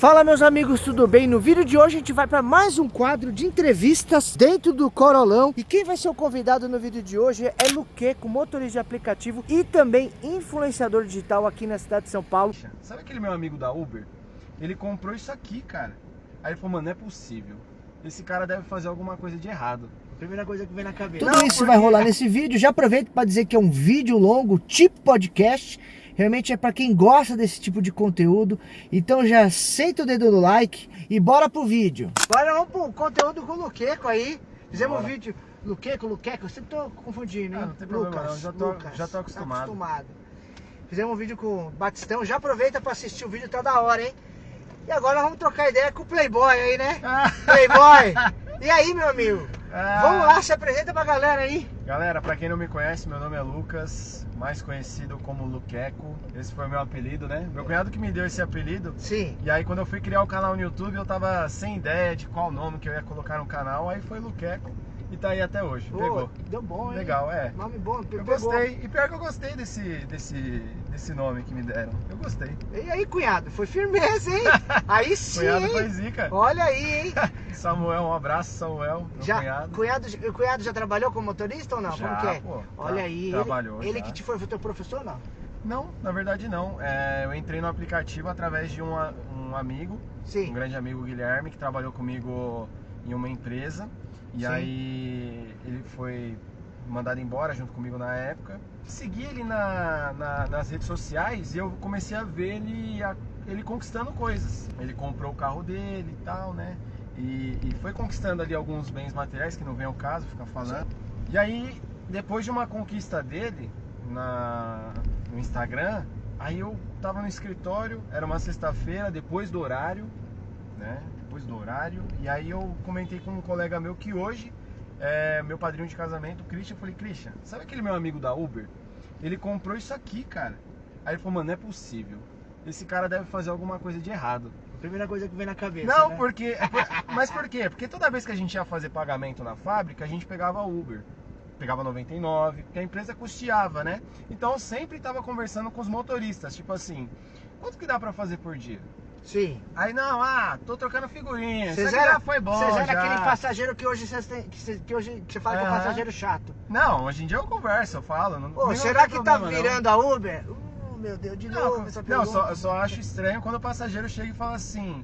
Fala meus amigos, tudo bem? No vídeo de hoje a gente vai para mais um quadro de entrevistas dentro do Corolão. E quem vai ser o convidado no vídeo de hoje é Luqueco, motorista de aplicativo e também influenciador digital aqui na cidade de São Paulo. Sabe aquele meu amigo da Uber? Ele comprou isso aqui, cara. Aí ele falou, mano, não é possível. Esse cara deve fazer alguma coisa de errado. Primeira coisa que vem na cabeça. Tudo isso vai rolar nesse vídeo. Já aproveito para dizer que é um vídeo longo, tipo podcast. Realmente é para quem gosta desse tipo de conteúdo. Então já senta o dedo no like e bora pro vídeo. Agora vamos pro conteúdo com o Luqueco aí. Fizemos um vídeo. Luqueco, eu sempre tô confundindo, hein? Não tem problema não, já tô acostumado. Fizemos um vídeo com o Batistão. Já aproveita para assistir o vídeo, tá da hora, hein? E agora vamos trocar ideia com o Playboy aí, né? Playboy! E aí, meu amigo? Vamos lá, se apresenta pra galera aí. Galera, pra quem não me conhece, meu nome é Lucas, mais conhecido como Luqueco. Esse foi o meu apelido, né? Meu cunhado que me deu esse apelido. Sim. E aí quando eu fui criar o canal no YouTube, eu tava sem ideia de qual nome que eu ia colocar no canal. Aí foi Luqueco e tá aí até hoje. Pegou. Deu bom, hein? Legal, é. Nome bom, Eu pegou. gostei. E pior que eu gostei desse nome que me deram. Eu gostei. E aí, cunhado? Foi firmeza, hein? Aí sim, Cunhado hein? foi zica. Olha aí, hein? Samuel, um abraço, Samuel, meu cunhado. O cunhado já trabalhou como motorista ou não? Já, como que é? pô, Olha aí, trabalhou, ele já. que te foi teu professor ou não? Não, na verdade não. Eu entrei no aplicativo através de um amigo, Sim. um grande amigo, Guilherme, que trabalhou comigo em uma empresa. E Sim. aí ele foi mandado embora junto comigo na época. Segui ele nas redes sociais e eu comecei a ver ele conquistando coisas. Ele comprou o carro dele e tal, né? E foi conquistando ali alguns bens materiais, que não vem ao caso ficar falando. Sim. E aí, depois de uma conquista dele no Instagram, aí eu tava no escritório, era uma sexta-feira, depois do horário, né? Depois do horário. E aí eu comentei com um colega meu que hoje é meu padrinho de casamento, o Christian. Eu falei, Christian, sabe aquele meu amigo da Uber? Ele comprou isso aqui, cara. Aí ele falou, mano, não é possível. Esse cara deve fazer alguma coisa de errado. Primeira coisa que vem na cabeça, não, né? Mas por quê? Porque toda vez que a gente ia fazer pagamento na fábrica, a gente pegava Uber. Pegava 99, porque a empresa custeava, né? Então eu sempre tava conversando com os motoristas, tipo assim, quanto que dá pra fazer por dia? Sim. Aí não, tô trocando figurinha. Você já foi bom. Você já era aquele passageiro que hoje você fala que é um passageiro chato. Não, hoje em dia eu converso, eu falo. Pô, será que tá virando a Uber? Meu Deus, de novo essa pergunta. Não, eu só acho estranho quando o passageiro chega e fala assim,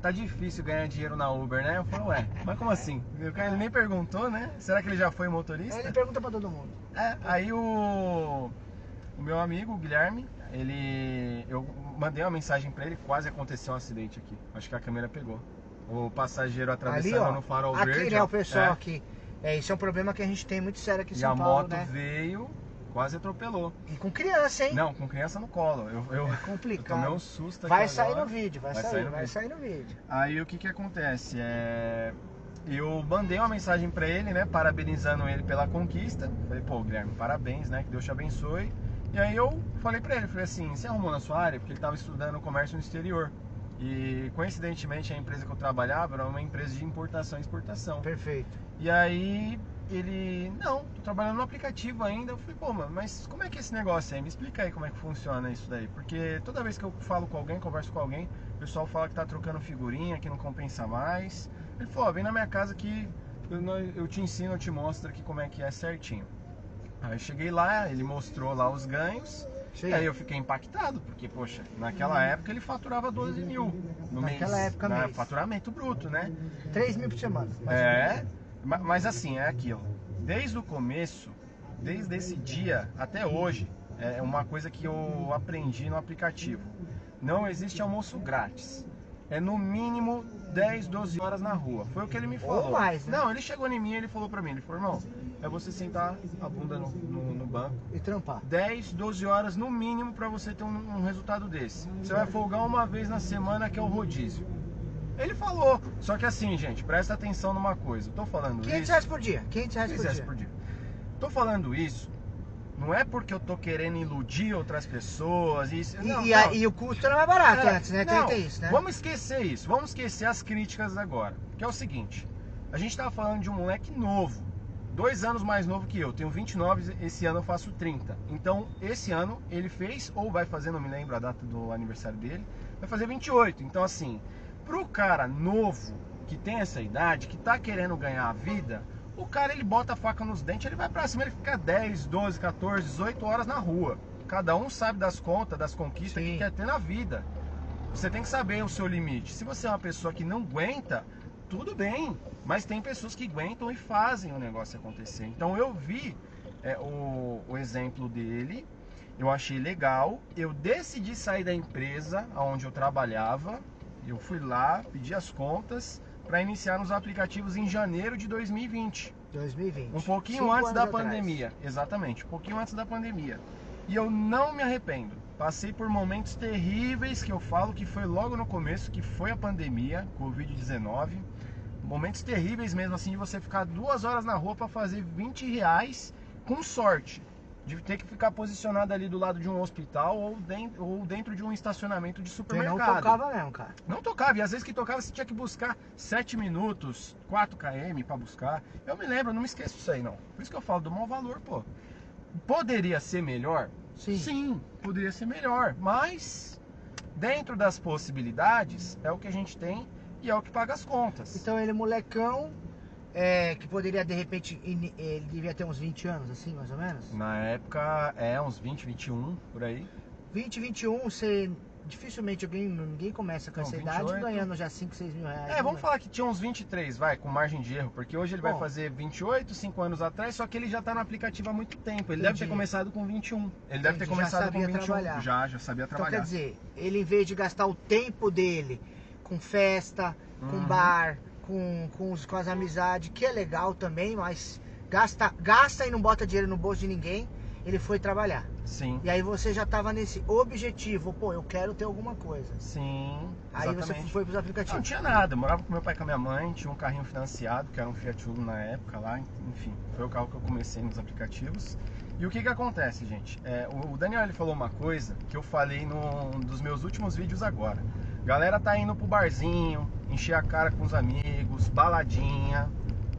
tá difícil ganhar dinheiro na Uber, né? Eu falo, mas como assim? Ele nem perguntou, né? Será que ele já foi motorista? Ele pergunta pra todo mundo. Aí o meu amigo, o Guilherme, eu mandei uma mensagem pra ele, quase aconteceu um acidente aqui. Acho que a câmera pegou. O passageiro atravessando ali, no farol verde. Aqui, né, o pessoal aqui. Isso é um problema que a gente tem muito sério aqui em São Paulo, né? E a moto veio, quase atropelou. E com criança, hein? Não, com criança no colo. É complicado. Eu tomei um susto aqui. Vai sair no vídeo, vai sair no vídeo. Aí o que acontece? Eu mandei uma mensagem pra ele, né, parabenizando ele pela conquista. Falei, pô, Guilherme, parabéns, né, que Deus te abençoe. E aí eu falei pra ele, falei assim, você arrumou na sua área? Porque ele tava estudando comércio no exterior. E coincidentemente a empresa que eu trabalhava era uma empresa de importação e exportação. Perfeito. E aí ele, não, tô trabalhando no aplicativo ainda. Eu falei, pô, mano, mas como é que é esse negócio aí? Me explica aí como é que funciona isso daí. Porque toda vez que eu falo com alguém, converso com alguém, o pessoal fala que tá trocando figurinha, que não compensa mais. Ele falou, vem na minha casa que eu te ensino, eu te mostro aqui como é que é certinho. Aí eu cheguei lá, ele mostrou lá os ganhos. Sim. Aí eu fiquei impactado, porque, poxa, naquela época ele faturava 12 mil no mês. Naquela época mesmo. Faturamento bruto, né? 3 mil por semana. Mas assim, é aquilo. Desde o começo, desde esse dia até hoje, é uma coisa que eu aprendi no aplicativo. Não existe almoço grátis. É no mínimo 10, 12 horas na rua. Foi o que ele me falou. Ou mais, né? Não, ele chegou em mim e ele falou pra mim, ele falou, irmão, é você sentar a bunda no banco e trampar 10, 12 horas no mínimo pra você ter um resultado desse. Você vai folgar uma vez na semana, que é o rodízio. Ele falou, só que assim, gente, presta atenção numa coisa. Eu tô falando 500 reais por dia. 500 reais por dia. Tô falando isso, não é porque eu tô querendo iludir outras pessoas. E o custo era mais barato antes, né? Tem isso, né? Vamos esquecer isso, vamos esquecer as críticas agora. Que é o seguinte, a gente tava falando de um moleque novo, 2 anos mais novo que eu, tenho 29, esse ano eu faço 30. Então, esse ano ele fez, ou vai fazer, não me lembro a data do aniversário dele, vai fazer 28. Então assim, pro cara novo, que tem essa idade, que tá querendo ganhar a vida, o cara ele bota a faca nos dentes, ele vai pra cima, ele fica 10, 12, 14, 18 horas na rua. Cada um sabe das contas, das conquistas que quer ter na vida. Você tem que saber o seu limite. Se você é uma pessoa que não aguenta, tudo bem, mas tem pessoas que aguentam e fazem o negócio acontecer. Então eu vi o exemplo dele, eu achei legal, eu decidi sair da empresa onde eu trabalhava, eu fui lá, pedi as contas para iniciar nos aplicativos em janeiro de 2020. 2020. Um pouquinho antes da pandemia, exatamente, um pouquinho antes da pandemia. E eu não me arrependo. Passei por momentos terríveis, que eu falo que foi logo no começo, que foi a pandemia, Covid-19. Momentos terríveis mesmo, assim, de você ficar 2 horas na rua para fazer R$20, com sorte. De ter que ficar posicionado ali do lado de um hospital ou dentro de um estacionamento de supermercado. Não tocava mesmo, cara. Não tocava, e às vezes que tocava você tinha que buscar 7 minutos, 4 km para buscar. Eu me lembro, eu não me esqueço disso aí não. Por isso que eu falo do mau valor, pô. Poderia ser melhor? Sim, poderia ser melhor, mas dentro das possibilidades é o que a gente tem e é o que paga as contas. Então ele molecão, que poderia de repente, ele devia ter uns 20 anos assim, mais ou menos? Na época, uns 20, 21, por aí. 20, 21, você... Dificilmente ninguém começa com essa idade ganhando já 5, 6 mil reais. Vamos falar que tinha uns 23, vai, com margem de erro, porque hoje ele vai fazer 28, 5 anos atrás, só que ele já tá no aplicativo há muito tempo. Ele deve ter começado com 21. Ele deve ter começado com 21. Trabalhar. Já sabia trabalhar. Então quer dizer, ele em vez de gastar o tempo dele com festa, com bar, com as amizades, que é legal também, mas gasta e não bota dinheiro no bolso de ninguém, ele foi trabalhar. Sim. E aí você já estava nesse objetivo, pô, eu quero ter alguma coisa. Sim. Aí exatamente. você foi pros aplicativos. Não tinha nada, eu morava com meu pai e com a minha mãe, tinha um carrinho financiado, que era um Fiat Uno na época lá, enfim, foi o carro que eu comecei nos aplicativos. E o que acontece, gente? O Daniel ele falou uma coisa que eu falei num dos meus últimos vídeos agora. Galera tá indo pro barzinho, encher a cara com os amigos, baladinha.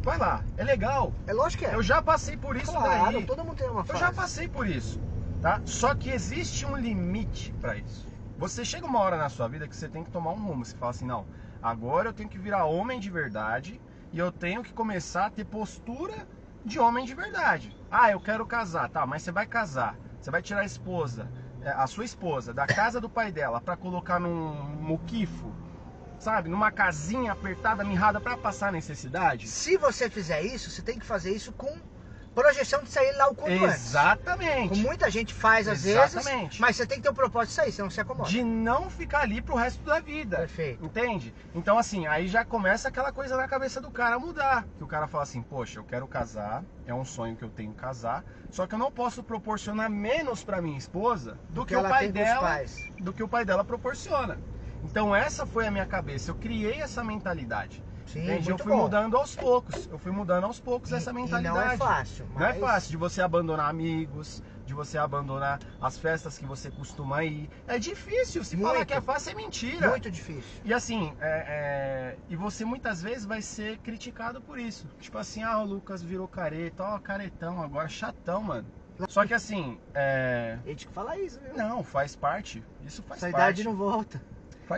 Vai lá, é legal. É lógico que é. Eu já passei por isso claro, daí. todo mundo tem uma fase. Eu já passei por isso, tá? Só que existe um limite para isso. Você chega uma hora na sua vida que você tem que tomar um rumo. Você fala assim, não, agora eu tenho que virar homem de verdade e eu tenho que começar a ter postura de homem de verdade. Ah, eu quero casar, tá, mas você vai casar. Você vai tirar a sua esposa da casa do pai dela para colocar num muquifo, sabe, numa casinha apertada, mirrada para passar necessidade? Se você fizer isso, você tem que fazer isso com projeção de sair lá o quanto antes. Exatamente. Como muita gente faz às vezes, mas você tem que ter o propósito de sair, senão você acomoda. De não ficar ali pro resto da vida. Perfeito. Entende? Então assim, aí já começa aquela coisa na cabeça do cara mudar. Que o cara fala assim, poxa, eu quero casar, é um sonho que eu tenho casar, só que eu não posso proporcionar menos pra minha esposa do que o pai dela proporciona. Então essa foi a minha cabeça, eu criei essa mentalidade. Sim, eu fui mudando aos poucos. Eu fui mudando aos poucos essa mentalidade. E não é fácil. Não é fácil de você abandonar amigos, de você abandonar as festas que você costuma ir. É difícil. Se falar que é fácil, é mentira. Muito difícil. E assim, e você muitas vezes vai ser criticado por isso. Tipo assim, o Lucas virou careta, caretão agora, chatão, mano. Só que assim, Ele tinha que falar isso, viu? Não, faz parte. Isso faz parte. Essa idade não volta.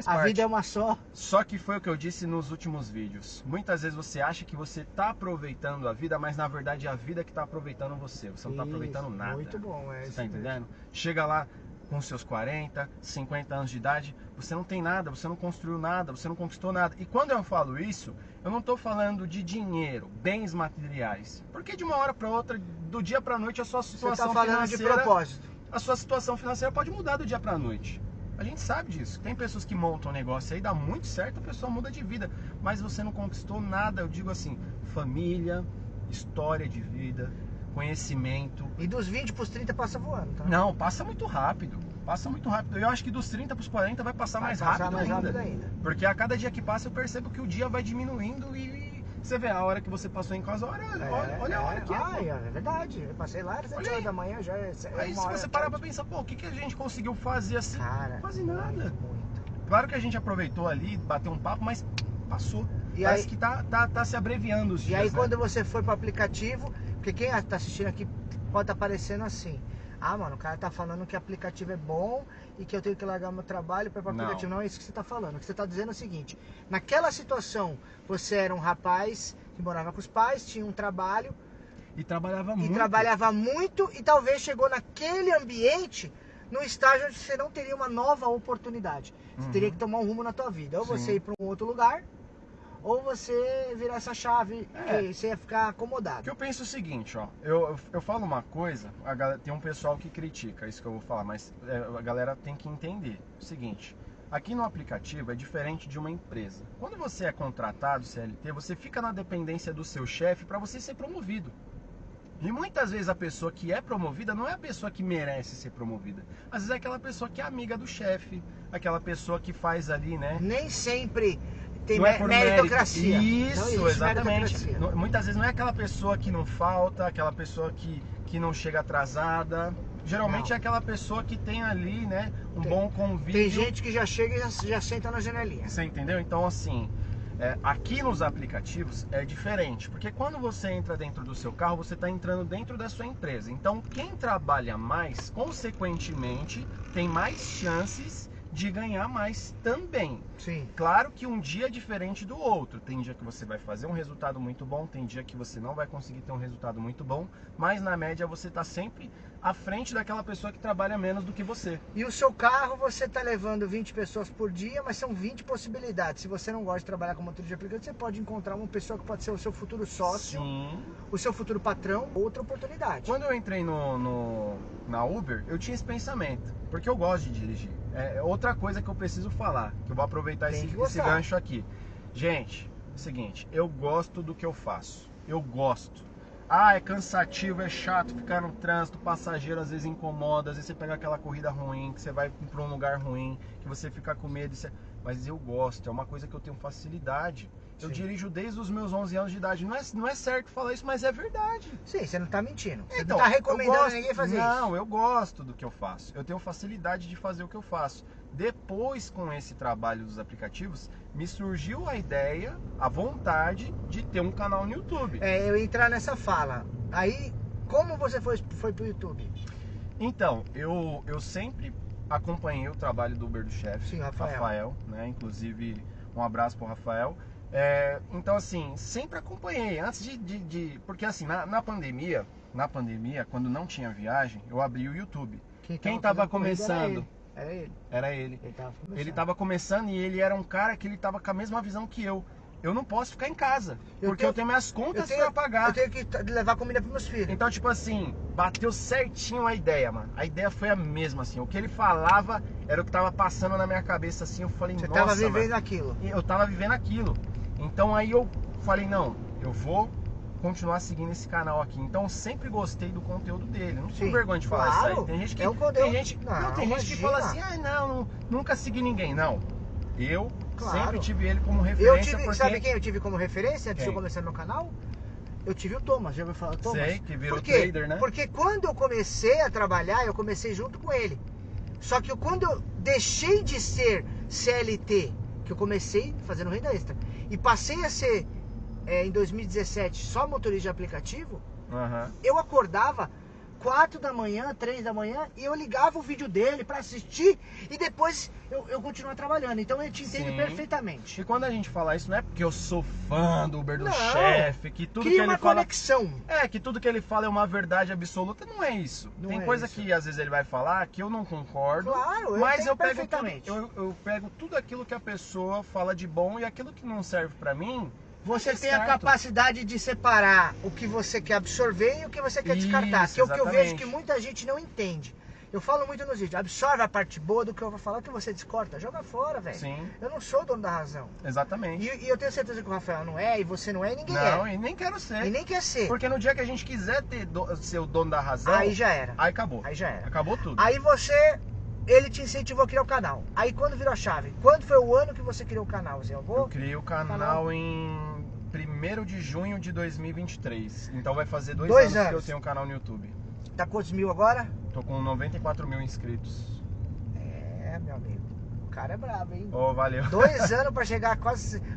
A vida é uma só. Só que foi o que eu disse nos últimos vídeos. Muitas vezes você acha que você está aproveitando a vida, mas na verdade é a vida que está aproveitando você. Você não está aproveitando nada. Muito bom, Você tá entendendo? Chega lá com seus 40, 50 anos de idade, você não tem nada, você não construiu nada, você não conquistou nada. E quando eu falo isso, eu não estou falando de dinheiro, bens materiais. Porque de uma hora para outra, do dia para noite, a sua situação financeira... Você está falando de propósito. A sua situação financeira pode mudar do dia para noite. A gente sabe disso. Tem pessoas que montam um negócio aí, dá muito certo, a pessoa muda de vida. Mas você não conquistou nada, eu digo assim, família, história de vida, conhecimento. E dos 20 pros 30 passa voando, tá? Não, passa muito rápido. Passa muito rápido. Eu acho que dos 30 pros 40 vai passar mais rápido ainda. Porque a cada dia que passa eu percebo que o dia vai diminuindo e você vê a hora que você passou em casa, olha a hora que é. É verdade. Eu passei lá às 7 horas da manhã, já é. Aí se você parar pra pensar, pô, o que a gente conseguiu fazer assim? Cara, quase nada. Muito. Claro que a gente aproveitou ali, bateu um papo, mas passou. E parece aí, que tá se abreviando os dias. E aí quando você foi pro aplicativo, porque quem tá assistindo aqui pode estar parecendo assim. Ah, mano, o cara tá falando que aplicativo é bom e que eu tenho que largar meu trabalho para ir pro aplicativo. Não é isso que você tá falando. O que você tá dizendo é o seguinte: naquela situação, você era um rapaz que morava com os pais, tinha um trabalho E trabalhava muito e talvez chegou naquele ambiente no estágio onde você não teria uma nova oportunidade. Você teria que tomar um rumo na tua vida. Ou você ir para um outro lugar, ou você virar essa chave e você ia ficar acomodado. Porque eu penso o seguinte, ó, eu falo uma coisa, tem um pessoal que critica isso que eu vou falar, mas a galera tem que entender o seguinte: aqui no aplicativo é diferente de uma empresa. Quando você é contratado, CLT, você fica na dependência do seu chefe para você ser promovido. E muitas vezes a pessoa que é promovida não é a pessoa que merece ser promovida. Às vezes é aquela pessoa que é amiga do chefe, aquela pessoa que faz ali, né? Nem sempre tem Não é por meritocracia. Isso, exatamente. Meritocracia. Muitas vezes não é aquela pessoa que não falta, aquela pessoa que não chega atrasada. Geralmente é aquela pessoa que tem ali, né, bom convívio. Tem gente que já chega e já senta na janelinha. Você entendeu? Então, assim, aqui nos aplicativos é diferente, porque quando você entra dentro do seu carro, você está entrando dentro da sua empresa. Então, quem trabalha mais, consequentemente, tem mais chances de ganhar mais também. Sim. Claro que um dia é diferente do outro. Tem dia que você vai fazer um resultado muito bom, tem dia que você não vai conseguir ter um resultado muito bom, mas na média você está sempre à frente daquela pessoa que trabalha menos do que você. E o seu carro, você está levando 20 pessoas por dia, mas são 20 possibilidades. Se você não gosta de trabalhar com motor de aplicativo, você pode encontrar uma pessoa que pode ser o seu futuro sócio, Sim. O seu futuro patrão, outra oportunidade. Quando eu entrei na Uber, eu tinha esse pensamento, porque eu gosto de dirigir. Outra coisa que eu preciso falar, que eu vou aproveitar esse gancho aqui. Gente, é o seguinte, eu gosto do que eu faço. Eu gosto. Ah, é cansativo, é chato ficar no trânsito, passageiro às vezes incomoda, às vezes você pega aquela corrida ruim, que você vai para um lugar ruim, que você fica com medo, mas eu gosto, é uma coisa que eu tenho facilidade. Eu dirijo desde os meus 11 anos de idade. Não é certo falar isso, mas é verdade. Sim, você não está mentindo. Você Então, não está recomendando ninguém fazer isso. Não, eu gosto do que eu faço. Eu tenho facilidade de fazer o que eu faço. Depois, com esse trabalho dos aplicativos, me surgiu a ideia, a vontade de ter um canal no YouTube. Eu ia entrar nessa fala. Aí, como você foi pro YouTube? Então, eu sempre acompanhei o trabalho do Uber do chefe. Sim, Rafael, né? Inclusive, um abraço pro Rafael. Então, assim, sempre acompanhei. Antes porque assim, na pandemia, quando não tinha viagem, eu abri o YouTube. Quem estava começando? Era ele. Ele estava começando e ele era um cara que ele estava com a mesma visão que eu. Eu não posso ficar em casa, porque eu tenho minhas contas para pagar. Eu tenho que levar comida para meus filhos. Então, tipo assim, bateu certinho a ideia, mano. A ideia foi a mesma, assim. O que ele falava era o que tava passando na minha cabeça, assim. Eu falei, Você nossa, tava vivendo mano. aquilo. Eu tava vivendo aquilo. Então aí eu falei, não, eu vou continuar seguindo esse canal aqui. Então eu sempre gostei do conteúdo dele. Não tenho vergonha de falar isso aí. Tem gente que, tem gente que fala assim, nunca segui ninguém. Não, eu sempre tive ele como referência. Sabe quem eu tive como referência antes de eu começar meu canal? Eu tive o Thomas, já ouviu falar do Thomas? Sei, que virou trader, né? Porque quando eu comecei a trabalhar, eu comecei junto com ele. Só que quando eu deixei de ser CLT, que eu comecei fazendo renda extra, e passei a ser, em 2017, só motorista de aplicativo, eu acordava 4 da manhã, 3 da manhã, e eu ligava o vídeo dele pra assistir, e depois eu continuava trabalhando. Então eu te entendo perfeitamente. E quando a gente fala isso, não é porque eu sou fã do Uber do chefe, que tudo cria que ele uma fala... conexão. Que tudo que ele fala é uma verdade absoluta. Não é isso. Tem coisa que às vezes ele vai falar que eu não concordo. Claro, mas eu pego perfeitamente. eu pego tudo aquilo que a pessoa fala de bom e aquilo que não serve pra mim. Você tem a capacidade de separar o que você quer absorver e o que você quer descartar. Que é o que eu vejo que muita gente não entende. Eu falo muito nos vídeos, absorve a parte boa do que eu vou falar, o que você descorta, joga fora, velho. Sim. Eu não sou o dono da razão. Exatamente. E eu tenho certeza que o Rafael não é, e você não é, e ninguém Não, e nem quero ser. E nem quer ser. Porque no dia que a gente quiser ser o dono da razão... Aí já era. Aí acabou. Aí já era. Acabou tudo. Aí ele te incentivou a criar o canal. Aí quando virou a chave? Quando foi o ano que você criou o canal, Zé? Eu criei o canal em 1º de junho de 2023. Então vai fazer 2 anos que eu tenho um canal no YouTube. Tá quantos mil agora? Tô com 94 mil inscritos. Meu amigo. O cara é brabo, hein? Valeu. 2 anos pra chegar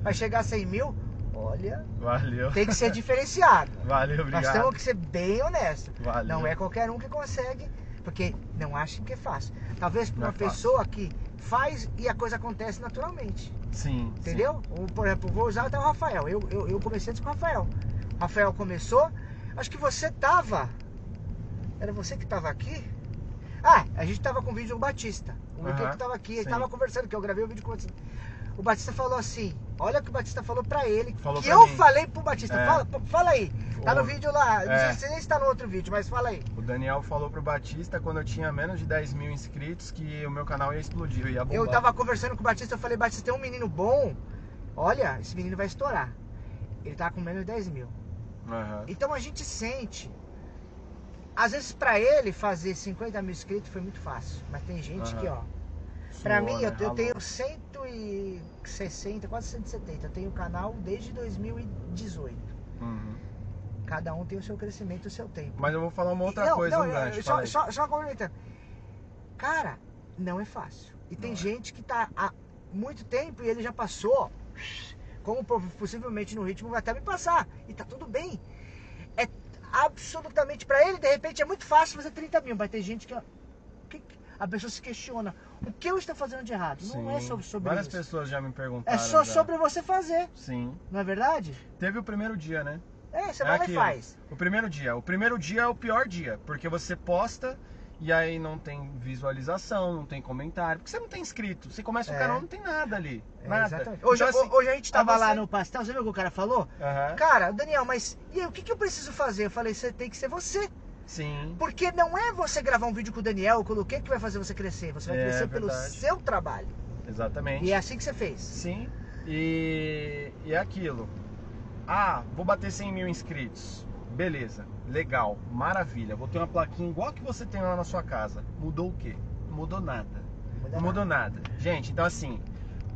vai chegar a 100 mil? Olha. Valeu. Tem que ser diferenciado. Valeu, obrigado. Nós temos que ser bem honestos. Valeu. Não é qualquer um que consegue Porque não achem que é fácil. Talvez para Não uma é fácil. pessoa que faz e a coisa acontece naturalmente. Sim. Entendeu? Ou, por exemplo, vou usar até o Rafael. Eu comecei antes com o Rafael. O Rafael começou, acho que você tava. Era você que tava aqui? Ah, a gente tava com o vídeo do Batista. O Miquel que tava aqui, ele tava conversando, que eu gravei o vídeo com o Batista. O Batista falou assim, olha o que o Batista falou pra ele, Falou que pra eu mim. falei pro Batista. Fala aí. Tá no vídeo lá, não sei se nem está no outro vídeo, mas fala aí. O Daniel falou pro Batista quando eu tinha menos de 10 mil inscritos que o meu canal ia explodir, ia bombar. Eu tava conversando com o Batista, eu falei, Batista, tem um menino bom, olha, esse menino vai estourar. Ele tá com menos de 10 mil. Então a gente sente. Às vezes pra ele fazer 50 mil inscritos foi muito fácil, mas tem gente que, ó, pra mim, eu tenho 160, quase 170. Eu tenho o canal desde 2018. Cada um tem o seu crescimento, o seu tempo. Mas eu vou falar uma outra coisa, gancho. Só complementando. Cara, não é fácil. E tem gente que tá há muito tempo e ele já passou, como possivelmente no ritmo vai até me passar. E tá tudo bem. É absolutamente pra ele, de repente, é muito fácil fazer 30 mil. Mas tem gente que a pessoa se questiona, o que eu estou fazendo de errado? Sim. Não é sobre Várias isso. pessoas já me perguntaram. É só já. sobre você fazer. Sim. Não é verdade? Teve o primeiro dia, né? Você vai lá e faz. O primeiro dia é o pior dia, porque você posta e aí não tem visualização, não tem comentário, porque você não tem inscrito. Você começa o canal, não tem nada ali. Nada. Exatamente. Hoje, Então, assim, hoje a gente tava você... lá no pastel, você viu o que o cara falou? Cara, Daniel, mas e aí, o que eu preciso fazer? Eu falei, você tem que ser você. Sim. Porque não é você gravar um vídeo com o Daniel, com o que vai fazer você crescer. Você vai crescer pelo seu trabalho. Exatamente. E é assim que você fez. Sim. E é aquilo. Ah, vou bater 100 mil inscritos. Beleza, legal, maravilha. Vou ter uma plaquinha igual que você tem lá na sua casa. Mudou o quê? Não mudou nada. Não mudou nada. Gente, então assim,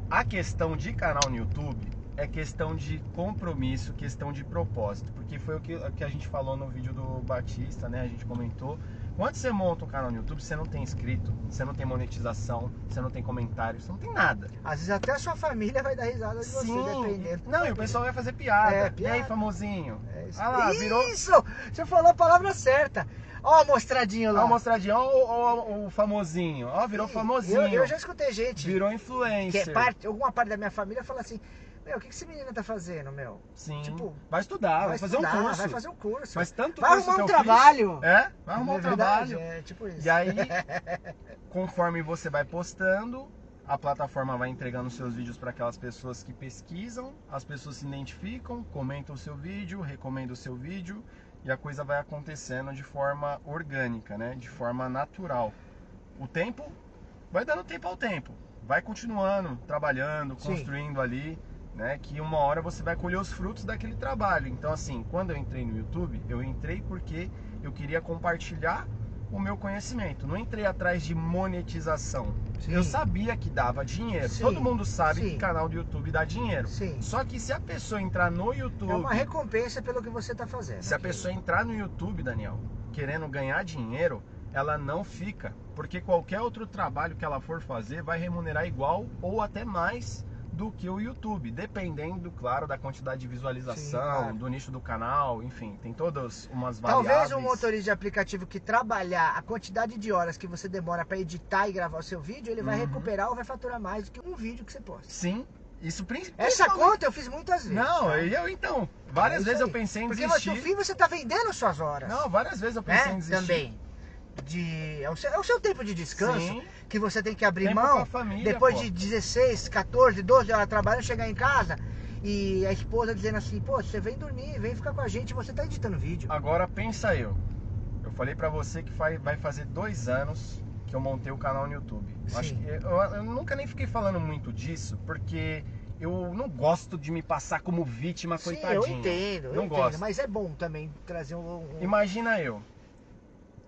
a questão de canal no YouTube é questão de compromisso, questão de propósito. Porque foi o que a gente falou no vídeo do Batista, né? A gente comentou. Quando você monta um canal no YouTube, você não tem inscrito, você não tem monetização, você não tem comentário, você não tem nada. Às vezes até a sua família vai dar risada de você, dependendo. Não, e o pessoal vai fazer piada. Piada. E aí, famosinho? Isso. Ah lá, virou... Isso! Você falou a palavra certa. Ó o mostradinho lá. Ó o mostradinho, ó o famosinho. Ó, virou famosinho. Eu já escutei gente. Virou influencer. Alguma parte da minha família fala assim, meu, o que esse menino tá fazendo, meu? Sim. Tipo, vai estudar, vai fazer um curso. Vai fazer um curso. Mas tanto vai curso arrumar que um trabalho. Vai arrumar um trabalho. É tipo isso. E aí, conforme você vai postando, a plataforma vai entregando seus vídeos para aquelas pessoas que pesquisam, as pessoas se identificam, comentam o seu vídeo, recomendam o seu vídeo e a coisa vai acontecendo de forma orgânica, né? De forma natural. O tempo vai dando tempo ao tempo, vai continuando, trabalhando, construindo ali, né? Que uma hora você vai colher os frutos daquele trabalho. Então assim, quando eu entrei no YouTube, eu entrei porque eu queria compartilhar o meu conhecimento, não entrei atrás de monetização. Eu sabia que dava dinheiro. Todo mundo sabe que canal do YouTube dá dinheiro. Só que se a pessoa entrar no YouTube... É uma recompensa pelo que você está fazendo. Se a pessoa entrar no YouTube, Daniel, querendo ganhar dinheiro, ela não fica. Porque qualquer outro trabalho que ela for fazer vai remunerar igual ou até mais do que o YouTube, dependendo, claro, da quantidade de visualização, do nicho do canal, enfim, tem todas umas variáveis. Talvez um motorista de aplicativo que trabalhar a quantidade de horas que você demora para editar e gravar o seu vídeo, ele vai recuperar ou vai faturar mais do que um vídeo que você posta. Sim, isso principalmente. Essa conta eu fiz muitas vezes. Não, eu então, várias vezes eu pensei em desistir. Porque no fim você tá vendendo suas horas. Não, várias vezes eu pensei em desistir. Também. É o seu tempo de descanso que você tem que abrir tempo mão com a família, depois de 16, 14, 12 horas trabalhando, chegar em casa e a esposa dizendo assim, pô, você vem dormir, vem ficar com a gente, você tá editando vídeo. Agora pensa eu falei pra você que vai fazer 2 anos que eu montei o canal no YouTube. Acho que eu nunca nem fiquei falando muito disso, porque eu não gosto de me passar como vítima, coitadinho. Eu entendo, gosto. Mas é bom também trazer Imagina eu,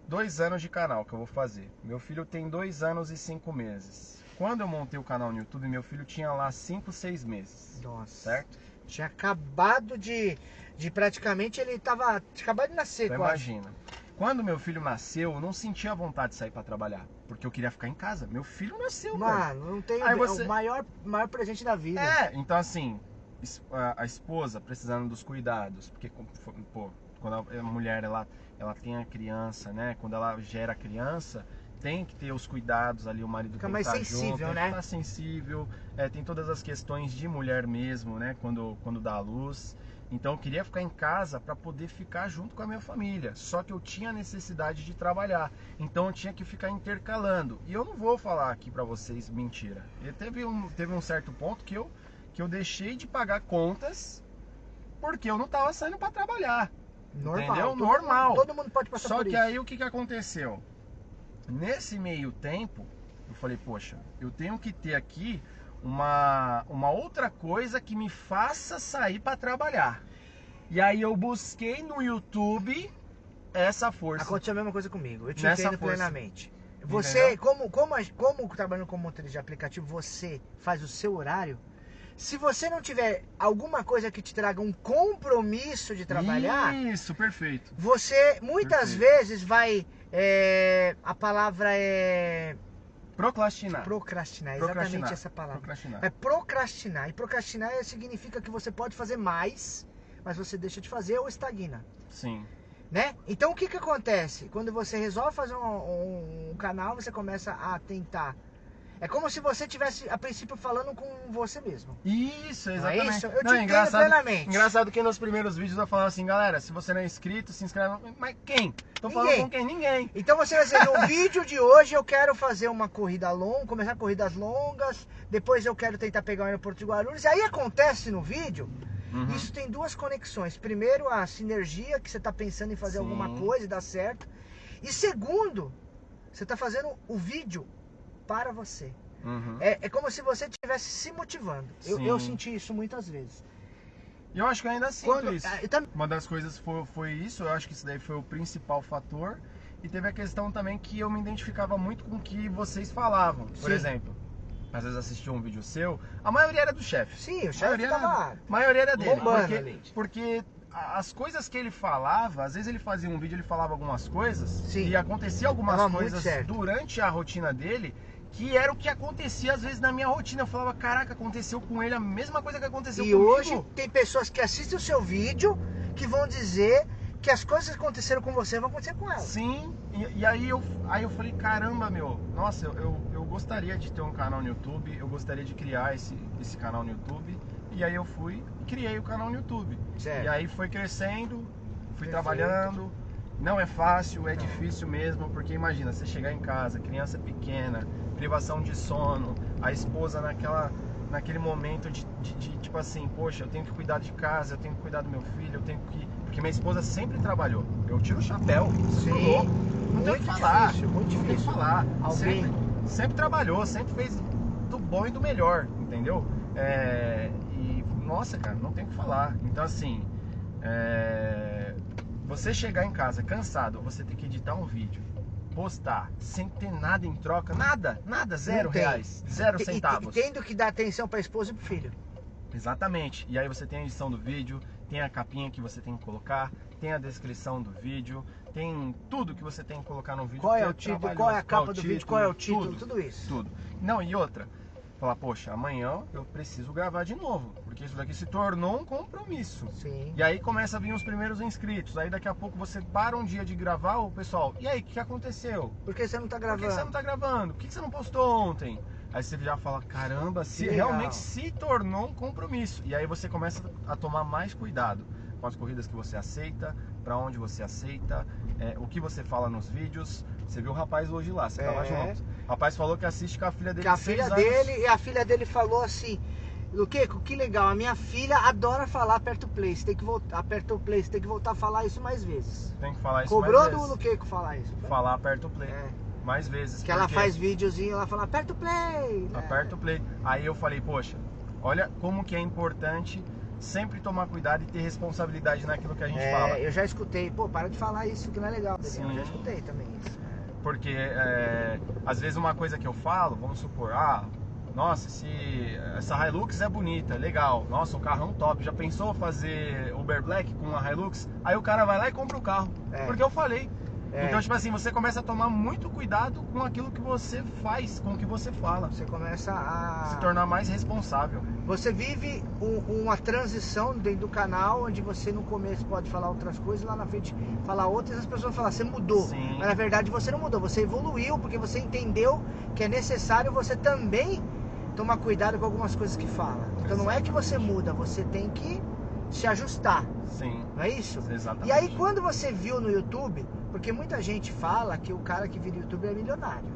2 anos de canal que eu vou fazer. Meu filho tem 2 anos e 5 meses. Quando eu montei o canal no YouTube, meu filho tinha lá 5, 6 meses. Nossa. Certo? Tinha acabado de praticamente, ele tava acabado de nascer, então, quase. Imagina. Quando meu filho nasceu, eu não sentia vontade de sair pra trabalhar, porque eu queria ficar em casa. Meu filho nasceu, mano. Não tem o maior presente da vida. Então assim, a esposa precisando dos cuidados, porque, pô, quando a mulher ela tem a criança, né? Quando ela gera a criança, tem que ter os cuidados ali, o marido Fica tem mais que estar sensível, junto, né? tem que estar sensível, tem todas as questões de mulher mesmo, né? Quando dá à luz. Então eu queria ficar em casa para poder ficar junto com a minha família. Só que eu tinha necessidade de trabalhar. Então eu tinha que ficar intercalando. E eu não vou falar aqui para vocês mentira. E teve um certo ponto que eu deixei de pagar contas porque eu não estava saindo para trabalhar. Normal. Entendeu? Normal. Todo mundo pode passar Só por que isso. aí o que aconteceu? Nesse meio tempo, eu falei, poxa, eu tenho que ter aqui uma outra coisa que me faça sair para trabalhar. E aí eu busquei no YouTube essa força. Aconteceu a mesma coisa comigo. Eu te Nessa entendo força. plenamente. Você, como trabalhando como motorista de aplicativo, você faz o seu horário. Se você não tiver alguma coisa que te traga um compromisso de trabalhar, Isso, perfeito. você muitas vezes vai. A palavra é. Procrastinar. Procrastinar, exatamente essa palavra. Procrastinar. É procrastinar. E procrastinar significa que você pode fazer mais, mas você deixa de fazer ou estagna. Sim. Né? Então o que acontece? Quando você resolve fazer um canal, você começa a tentar. É como se você estivesse, a princípio, falando com você mesmo. Isso, Não é exatamente. isso? Eu te entendo plenamente. Engraçado que nos primeiros vídeos eu falava assim, galera, se você não é inscrito, se inscreve. Mas quem? Tô falando Ninguém. com quem? Ninguém. Então você vai dizer, no vídeo de hoje eu quero fazer uma corrida longa, começar corridas longas, depois eu quero tentar pegar o aeroporto de Guarulhos. Aí acontece no vídeo, isso tem duas conexões. Primeiro, a sinergia, que você está pensando em fazer alguma coisa e dá certo. E segundo, você está fazendo o vídeo para você. É como se você estivesse se motivando. Eu senti isso muitas vezes. E eu acho que eu ainda sinto isso. Também... Uma das coisas foi isso, eu acho que isso daí foi o principal fator. E teve a questão também que eu me identificava muito com o que vocês falavam. Por exemplo, às vezes assistia um vídeo seu, a maioria era do chefe. Sim, o chefe tava A maioria era dele. bombando Porque as coisas que ele falava, às vezes ele fazia um vídeo, ele falava algumas coisas, e acontecia algumas coisas durante a rotina dele, que era o que acontecia às vezes na minha rotina. Eu falava, caraca, aconteceu com ele a mesma coisa que aconteceu comigo. E hoje tem pessoas que assistem o seu vídeo que vão dizer que as coisas que aconteceram com você vão acontecer com ela. Sim, e aí eu falei, caramba, meu, nossa, eu gostaria de ter um canal no YouTube, eu gostaria de criar esse canal no YouTube. E aí eu fui e criei o canal no YouTube. Certo. E aí foi crescendo, fui trabalhando. Não é fácil, é difícil mesmo, porque imagina, você chegar em casa, criança pequena, privação de sono, a esposa naquele momento de tipo assim, poxa, eu tenho que cuidar de casa, eu tenho que cuidar do meu filho, eu tenho que... Porque minha esposa sempre trabalhou. Eu tiro o chapéu, não tem o que falar. Muito difícil. Não tem que falar. Alguém... Sempre trabalhou, sempre fez do bom e do melhor, entendeu? E, nossa, cara, não tem o que falar. Então, assim, você chegar em casa cansado, você ter que editar um vídeo, postar, sem ter nada em troca, nada, R$0, 0 centavos. E tendo que dar atenção para a esposa e para o filho. Exatamente. E aí você tem a edição do vídeo, tem a capinha que você tem que colocar, tem a descrição do vídeo, tem tudo que você tem que colocar no vídeo. Qual é o título, qual é a capa do vídeo, qual é o título, tudo isso. Tudo. Não, e outra, falar, poxa, amanhã eu preciso gravar de novo, porque isso daqui se tornou um compromisso. Sim. E aí começa a vir os primeiros inscritos, aí daqui a pouco você para um dia de gravar, o pessoal, e aí, o que aconteceu? Por que você não tá gravando? Por que você não tá gravando? Por que você não postou ontem? Aí você já fala, caramba, realmente se tornou um compromisso. E aí você começa a tomar mais cuidado com as corridas que você aceita, para onde você aceita, o que você fala nos vídeos. Você viu o rapaz hoje lá, você tava junto. O rapaz falou que assiste com a filha dele. E a filha dele falou assim, Luqueco, que legal, a minha filha adora falar aperta o play, você tem que voltar, aperta o play, você tem que voltar a falar isso mais vezes. Tem que falar isso Cobrou mais vezes. Cobrou do Luqueco falar isso. Falar aperta o play. Mais vezes. Que ela faz videozinho, ela fala, aperta o play. Aperta o play. Aí eu falei, poxa, olha como que é importante sempre tomar cuidado e ter responsabilidade naquilo que a gente fala. Eu já escutei, pô, para de falar isso que não é legal, Daniel. Sim. Eu já escutei também isso. Porque, às vezes uma coisa que eu falo, vamos supor, nossa, essa Hilux é bonita, legal, nossa, o carrão top, já pensou fazer Uber Black com uma Hilux? Aí o cara vai lá e compra o carro, porque eu falei. Então, tipo assim, você começa a tomar muito cuidado com aquilo que você faz, com o que você fala. Você começa a se tornar mais responsável. Você vive uma transição dentro do canal, onde você no começo pode falar outras coisas, lá na frente falar outras, e as pessoas vão falar, você mudou. Sim. Mas na verdade você não mudou, você evoluiu, porque você entendeu que é necessário você também tomar cuidado com algumas coisas que fala. Então não é que você muda, você tem que se ajustar. Sim. Não é isso? Exatamente. E aí quando você viu no YouTube, porque muita gente fala que o cara que vira YouTube é milionário.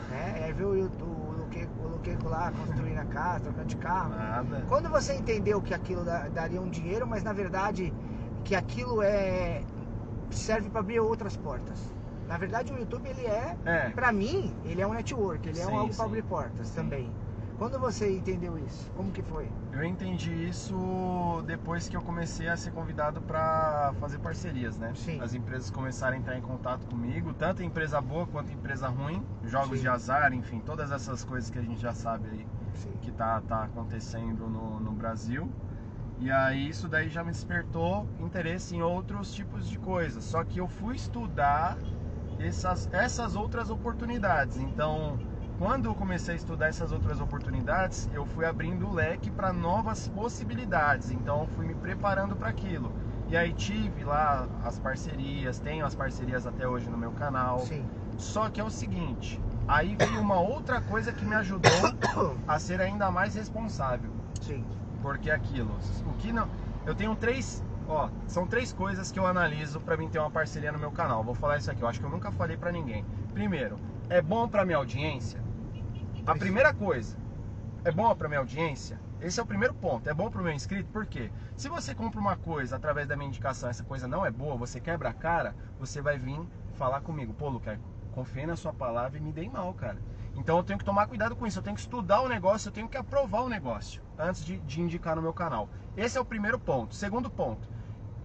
Né? Viu o Luqueco lá construindo a casa, trocando de carro. Nada. Quando você entendeu que aquilo daria um dinheiro, mas na verdade que aquilo serve para abrir outras portas. Na verdade o YouTube ele pra mim, ele é um network, ele é algo para abrir portas também. Quando você entendeu isso? Como que foi? Eu entendi isso depois que eu comecei a ser convidado para fazer parcerias, né? Sim. As empresas começaram a entrar em contato comigo, tanto empresa boa quanto empresa ruim, jogos Sim. de azar, enfim, todas essas coisas que a gente já sabe aí. Sim. Que tá acontecendo no Brasil. E aí isso daí já me despertou interesse em outros tipos de coisas. Só que eu fui estudar essas outras oportunidades. Então, quando eu comecei a estudar essas outras oportunidades, eu fui abrindo o leque para novas possibilidades. Então, eu fui me preparando para aquilo. E aí tive lá as parcerias, tenho as parcerias até hoje no meu canal. Sim. Só que é o seguinte, aí veio uma outra coisa que me ajudou a ser ainda mais responsável. Sim. Porque aquilo, o que não... Eu tenho são 3 coisas que eu analiso para mim ter uma parceria no meu canal. Vou falar isso aqui, eu acho que eu nunca falei para ninguém. Primeiro, é bom para minha audiência? A primeira coisa, é bom para minha audiência? Esse é o primeiro ponto, é bom para o meu inscrito, por quê? Se você compra uma coisa através da minha indicação, essa coisa não é boa, você quebra a cara, você vai vir falar comigo, pô, Lucas, confiei na sua palavra e me dei mal, cara. Então eu tenho que tomar cuidado com isso, eu tenho que estudar o negócio, eu tenho que aprovar o negócio antes de indicar no meu canal. Esse é o primeiro ponto. Segundo ponto,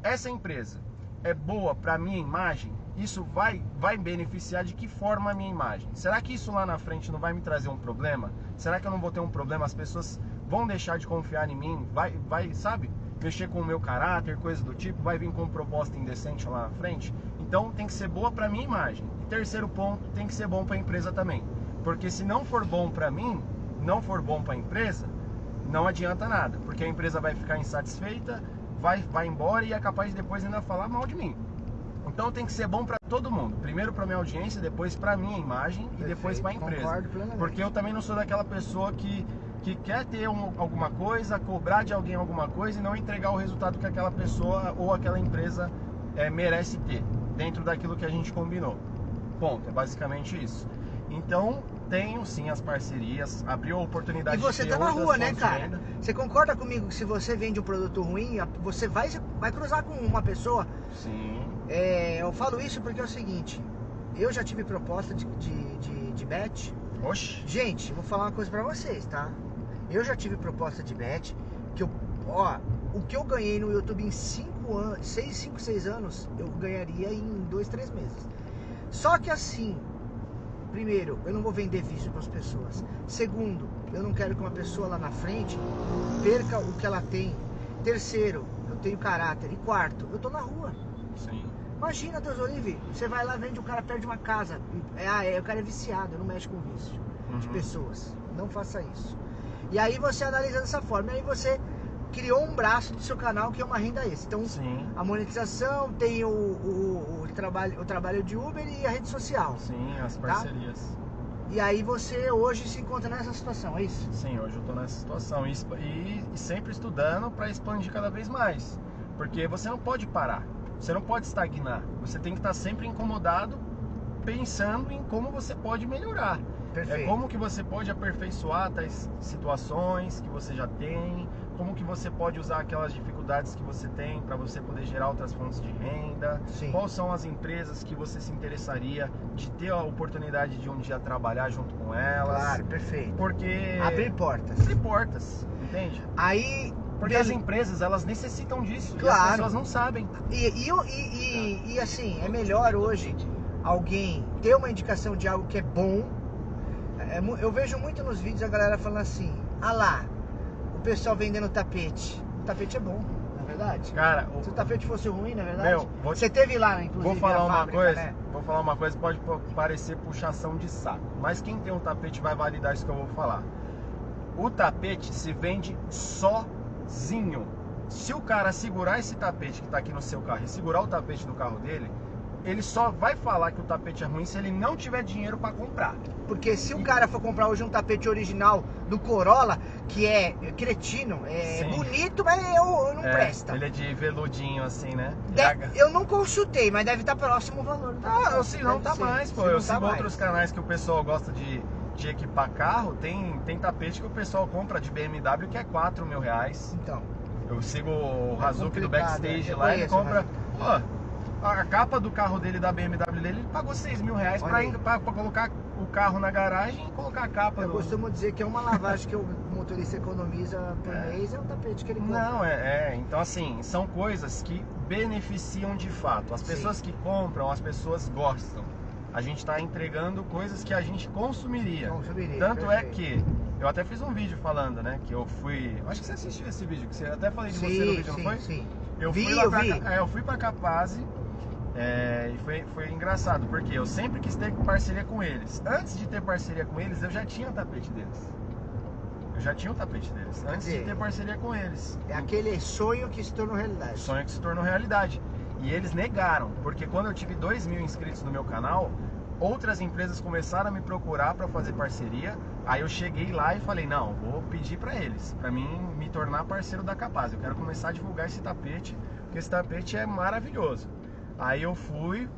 essa empresa é boa para minha imagem? Isso vai beneficiar de que forma a minha imagem? Será que isso lá na frente não vai me trazer um problema? Será que eu não vou ter um problema? As pessoas vão deixar de confiar em mim? Vai, sabe? Mexer com o meu caráter, coisa do tipo, vai vir com proposta indecente lá na frente? Então tem que ser boa para minha imagem. E terceiro ponto, tem que ser bom para a empresa também. Porque se não for bom para mim, não for bom para a empresa, não adianta nada. Porque a empresa vai ficar insatisfeita, vai embora e é capaz de depois ainda falar mal de mim. Então tem que ser bom para todo mundo. Primeiro para minha audiência, depois para minha imagem. Perfeito, e depois para a empresa. Concordo plenamente. Porque eu também não sou daquela pessoa que quer ter alguma coisa, cobrar de alguém alguma coisa e não entregar o resultado que aquela pessoa ou aquela empresa merece ter, dentro daquilo que a gente combinou. Ponto, é basicamente isso. Então, tenho sim as parcerias, abriu a oportunidade de ter outras E você tá na rua, né, cara? renda. Você concorda comigo que se você vende um produto ruim, você vai cruzar com uma pessoa? Sim. Eu falo isso porque é o seguinte, eu já tive proposta de bet. Oxi. Gente, eu vou falar uma coisa pra vocês, tá? Eu já tive proposta de bet, o que eu ganhei no YouTube em 5, 6 anos, eu ganharia em 2, 3 meses. Só que assim, primeiro, eu não vou vender vídeo para as pessoas. Segundo, eu não quero que uma pessoa lá na frente perca o que ela tem. Terceiro, eu tenho caráter. E quarto, eu tô na rua. Sim. Imagina, Deus Olive, você vai lá, vende, o cara perde uma casa. O cara é viciado, eu não mexe com vício de pessoas. Não faça isso. E aí você analisa dessa forma, e aí você criou um braço do seu canal que é uma renda extra. Então, sim, a monetização, tem o trabalho de Uber e a rede social. Sim, as parcerias. Tá? E aí você hoje se encontra nessa situação, é isso? Sim, hoje eu tô nessa situação e sempre estudando para expandir cada vez mais. Porque você não pode parar, você não pode estagnar. Você tem que estar sempre incomodado, pensando em como você pode melhorar. Perfeito. Como que você pode aperfeiçoar tais situações que você já tem, como que você pode usar aquelas dificuldades que você tem para você poder gerar outras fontes de renda. Sim. Quais são as empresas que você se interessaria de ter a oportunidade de um dia trabalhar junto com elas. Claro, perfeito. Porque... Abrir portas. Abrir portas, entende? Aí... Porque as empresas, elas necessitam disso, claro. E as pessoas não sabem. E assim, é melhor hoje alguém ter uma indicação de algo que é bom. Eu vejo muito nos vídeos a galera falando assim, lá, o pessoal vendendo tapete. O tapete é bom. na verdade? Cara, se o tapete fosse ruim, na verdade? Meu, você teve lá, inclusive, vou falar na uma fábrica, coisa, né? Vou falar uma coisa, pode parecer puxação de saco, mas quem tem um tapete vai validar isso que eu vou falar. O tapete se vende sozinho. Se o cara segurar esse tapete que tá aqui no seu carro e segurar o tapete do carro dele, ele só vai falar que o tapete é ruim se ele não tiver dinheiro para comprar. Porque se o cara for comprar hoje um tapete original do Corolla, que é cretino, é bonito, mas não presta. Ele é de veludinho assim, né? Eu não consultei, mas deve estar próximo o valor. Se não tá mais, pô. Eu sigo outros canais que o pessoal gosta de equipar carro. Tem tapete que o pessoal compra de BMW que é R$4.000. Então. Eu sigo o Hazuki do Backstage lá, ele compra. Pô, a capa do carro dele, da BMW dele, ele pagou R$6.000 pra colocar o carro na garagem e colocar a capa. Eu costumo dizer que é uma lavagem que o motorista economiza por mês, é um tapete que ele compra. Não, então assim, são coisas que beneficiam de fato. As pessoas que compram, as pessoas gostam. A gente está entregando coisas que a gente consumiria. Tanto é que eu até fiz um vídeo falando, né, que eu fui... Acho que você assistiu esse vídeo, que você até falei de você no vídeo, não foi? Sim. Eu fui pra Capaz. E foi engraçado, porque eu sempre quis ter parceria com eles. Antes de ter parceria com eles, eu já tinha o tapete deles. Antes de ter parceria com eles. É aquele sonho que se tornou realidade. Sonho que se tornou realidade. E eles negaram, porque quando eu tive 2.000 inscritos no meu canal, outras empresas começaram a me procurar para fazer parceria. Aí eu cheguei lá e falei, não, vou pedir para eles, para mim me tornar parceiro da Capaz. Eu quero começar a divulgar esse tapete, porque esse tapete é maravilhoso. Aí eu fui,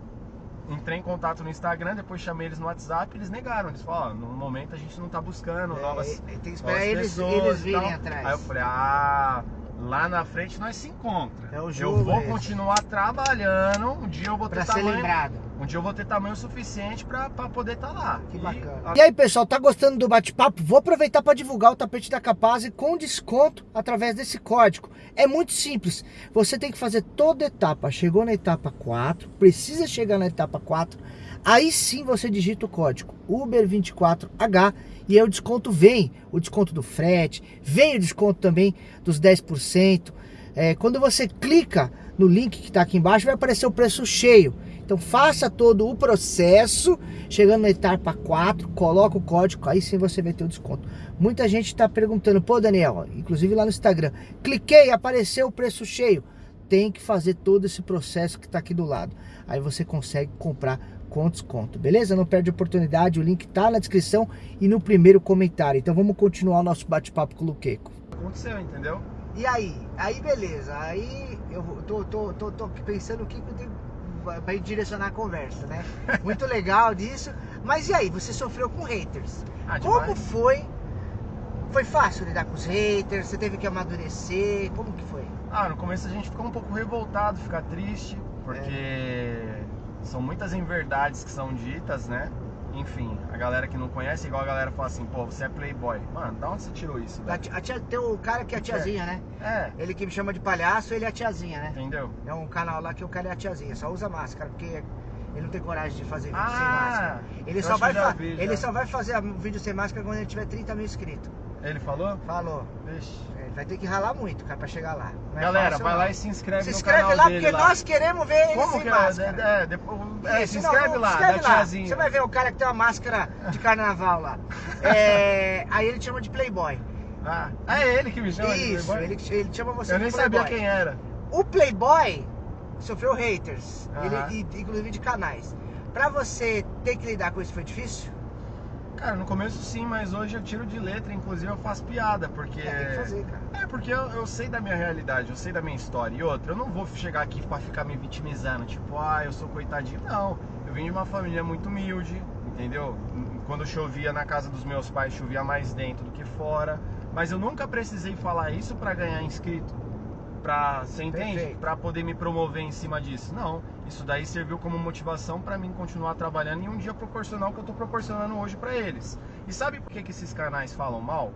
entrei em contato no Instagram, depois chamei eles no WhatsApp, eles negaram. Eles falaram, no momento a gente não tá buscando novas tem que esperar eles virem atrás. Aí eu falei, lá na frente nós se encontramos. É o jogo, eu vou continuar trabalhando, um dia eu vou ter tamanho. Lembrado. Um dia eu vou ter tamanho suficiente pra poder estar lá. Que bacana. E aí, pessoal, tá gostando do bate-papo? Vou aproveitar para divulgar o tapete da Capaz com desconto através desse código. É muito simples. Você tem que fazer toda etapa. Chegou na etapa 4, precisa chegar na etapa 4. Aí sim você digita o código Uber24H e aí o desconto vem. O desconto do frete, vem o desconto também dos 10%. Quando você clica no link que está aqui embaixo, vai aparecer o preço cheio. Então faça todo o processo, chegando na etapa 4, coloca o código, aí sim você vai ter o desconto. Muita gente está perguntando, pô Daniel, inclusive lá no Instagram, cliquei, apareceu o preço cheio. Tem que fazer todo esse processo que está aqui do lado. Aí você consegue comprar com desconto, beleza? Não perde a oportunidade, o link está na descrição e no primeiro comentário. Então vamos continuar o nosso bate-papo com o Luqueco. Aconteceu, entendeu? E aí beleza, aí eu tô pensando o que eu tenho para direcionar a conversa, né? Muito legal disso. Mas e aí, você sofreu com haters? Como foi? Foi fácil lidar com os haters? Você teve que amadurecer? Como que foi? No começo a gente ficou um pouco revoltado, fica triste, porque são muitas inverdades que são ditas, né? Enfim, a galera que não conhece, igual a galera fala assim, pô, você é playboy. Mano, da onde você tirou isso? Tem o cara que é a tiazinha, né? Ele que me chama de palhaço, ele é a tiazinha, né? Entendeu? É um canal lá que o cara é a tiazinha, só usa máscara, porque ele não tem coragem de fazer vídeo sem máscara. Ele só vai fazer vídeo sem máscara quando ele tiver 30 mil inscritos. Ele falou? Falou. Vixe. Ele vai ter que ralar muito, cara, pra chegar lá. Galera, vai lá e se inscreve no canal dele. Se inscreve lá, porque nós queremos ver ele sem máscara. Se inscreve lá, da tiazinha. Você vai ver o cara que tem uma máscara de carnaval lá. Aí ele te chama de playboy. É ele que me chama de playboy? Isso, ele chama você de playboy. Eu nem sabia quem era. O playboy sofreu haters, inclusive de canais. Pra você ter que lidar com isso foi difícil? Cara, no começo sim, mas hoje eu tiro de letra, inclusive eu faço piada, porque... Tem que fazer, cara. Porque eu sei da minha realidade, eu sei da minha história. E outra, eu não vou chegar aqui pra ficar me vitimizando, tipo, eu sou coitadinho. Não, eu vim de uma família muito humilde, entendeu? Quando chovia na casa dos meus pais, chovia mais dentro do que fora. Mas eu nunca precisei falar isso pra ganhar inscrito. Você entende? Perfeito. Pra poder me promover em cima disso. Não, isso daí serviu como motivação pra mim continuar trabalhando e um dia proporcionar o que eu tô proporcionando hoje pra eles. E sabe por que esses canais falam mal?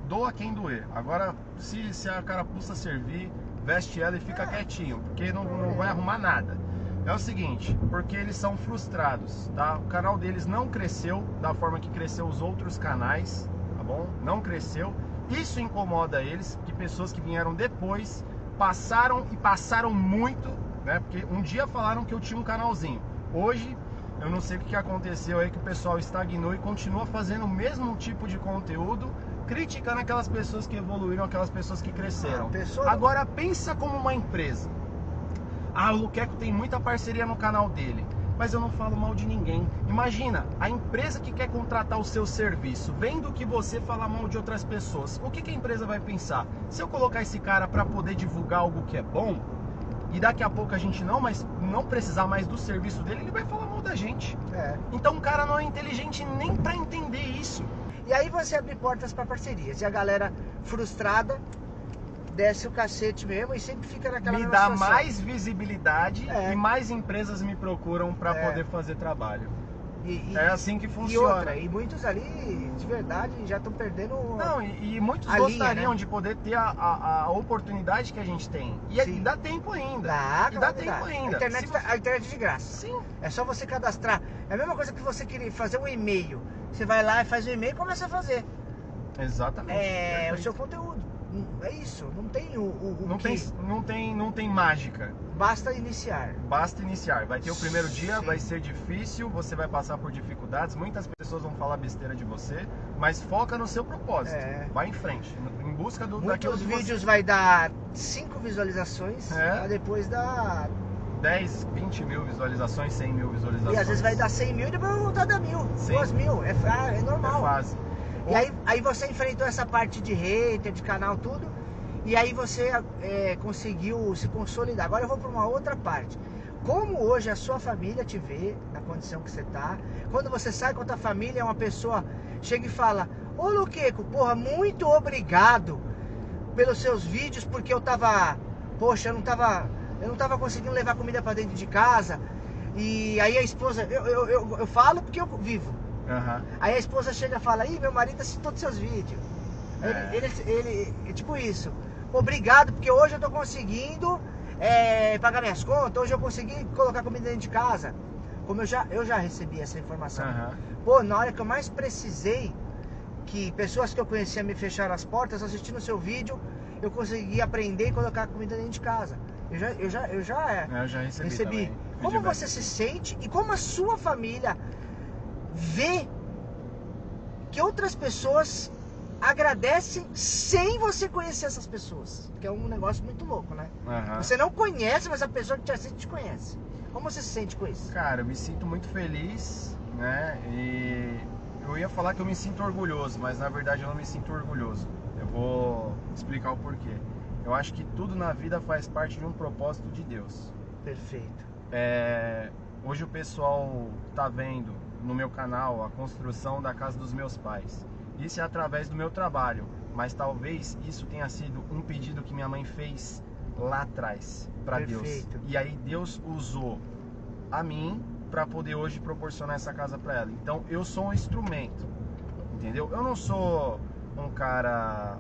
Doa quem doer. Agora, se a carapuça servir, veste ela e fica quietinho, porque não vai arrumar nada. É o seguinte, porque eles são frustrados, tá? O canal deles não cresceu da forma que cresceu os outros canais, tá bom? Não cresceu. Isso incomoda eles, que pessoas que vieram depois passaram muito, né? Porque um dia falaram que eu tinha um canalzinho. Hoje, eu não sei o que aconteceu aí, que o pessoal estagnou e continua fazendo o mesmo tipo de conteúdo, criticando aquelas pessoas que evoluíram, aquelas pessoas que cresceram. Agora, pensa como uma empresa. Ah, o Luqueco tem muita parceria no canal dele, mas eu não falo mal de ninguém. Imagina, a empresa que quer contratar o seu serviço, vendo que você fala mal de outras pessoas, o que a empresa vai pensar? Se eu colocar esse cara para poder divulgar algo que é bom, e daqui a pouco a gente não precisar mais do serviço dele, ele vai falar mal da gente. Então o cara não é inteligente nem para entender isso. E aí você abre portas para parcerias, e a galera frustrada desce o cacete mesmo e sempre fica naquela Me dá mais visibilidade e mais empresas me procuram para poder fazer trabalho. É assim que funciona. E muitos ali, de verdade, já estão perdendo. Não, e muitos gostariam, né, de poder ter a oportunidade que a gente tem. E dá tempo ainda. Dá tempo ainda. A internet é de graça. Sim. É só você cadastrar. É a mesma coisa que você querer fazer um e-mail. Você vai lá e faz o e-mail e começa a fazer. Exatamente. É o seu conteúdo. É isso. Não tem não tem mágica. Basta iniciar. Basta iniciar. Vai ter o primeiro dia, vai ser difícil, você vai passar por dificuldades, muitas pessoas vão falar besteira de você, mas foca no seu propósito. Vai em frente, em busca daquilo que Muitos vídeos vai dar 5 visualizações, depois dá 10, 20 mil visualizações, 100 mil visualizações. E às vezes vai dar 100 mil e depois vai voltar a dar 1000, 2000. É normal. É fase. E aí você enfrentou essa parte de hater, de canal, tudo. E aí você conseguiu se consolidar. Agora eu vou para uma outra parte. Como hoje a sua família te vê, na condição que você tá. Quando você sai com a tua família, uma pessoa chega e fala: ô Luqueco, porra, muito obrigado pelos seus vídeos, porque eu tava... Poxa, eu não tava conseguindo levar comida para dentro de casa. E aí a esposa... Eu falo porque eu vivo. Aí a esposa chega e fala: ih, meu marido assiste todos os seus vídeos. Ele tipo isso. Obrigado, porque hoje eu tô conseguindo pagar minhas contas. Hoje eu consegui colocar comida dentro de casa. Como eu já recebi essa informação. Pô, na hora que eu mais precisei, que pessoas que eu conhecia me fecharam as portas, assistindo o seu vídeo, eu consegui aprender e colocar comida dentro de casa. Eu já recebi. Como você se sente e como a sua família vê que outras pessoas agradecem sem você conhecer essas pessoas? Que é um negócio muito louco, né? Você não conhece, mas a pessoa que te assiste te conhece. Como você se sente com isso? Cara, eu me sinto muito feliz, né? E eu ia falar que eu me sinto orgulhoso, mas na verdade eu não me sinto orgulhoso. Eu vou explicar o porquê. Eu acho que tudo na vida faz parte de um propósito de Deus. Perfeito. Hoje o pessoal tá vendo no meu canal a construção da casa dos meus pais. Isso é através do meu trabalho, mas talvez isso tenha sido um pedido que minha mãe fez lá atrás para Deus. E aí Deus usou a mim para poder hoje proporcionar essa casa para ela. Então eu sou um instrumento, entendeu? Eu não sou um cara,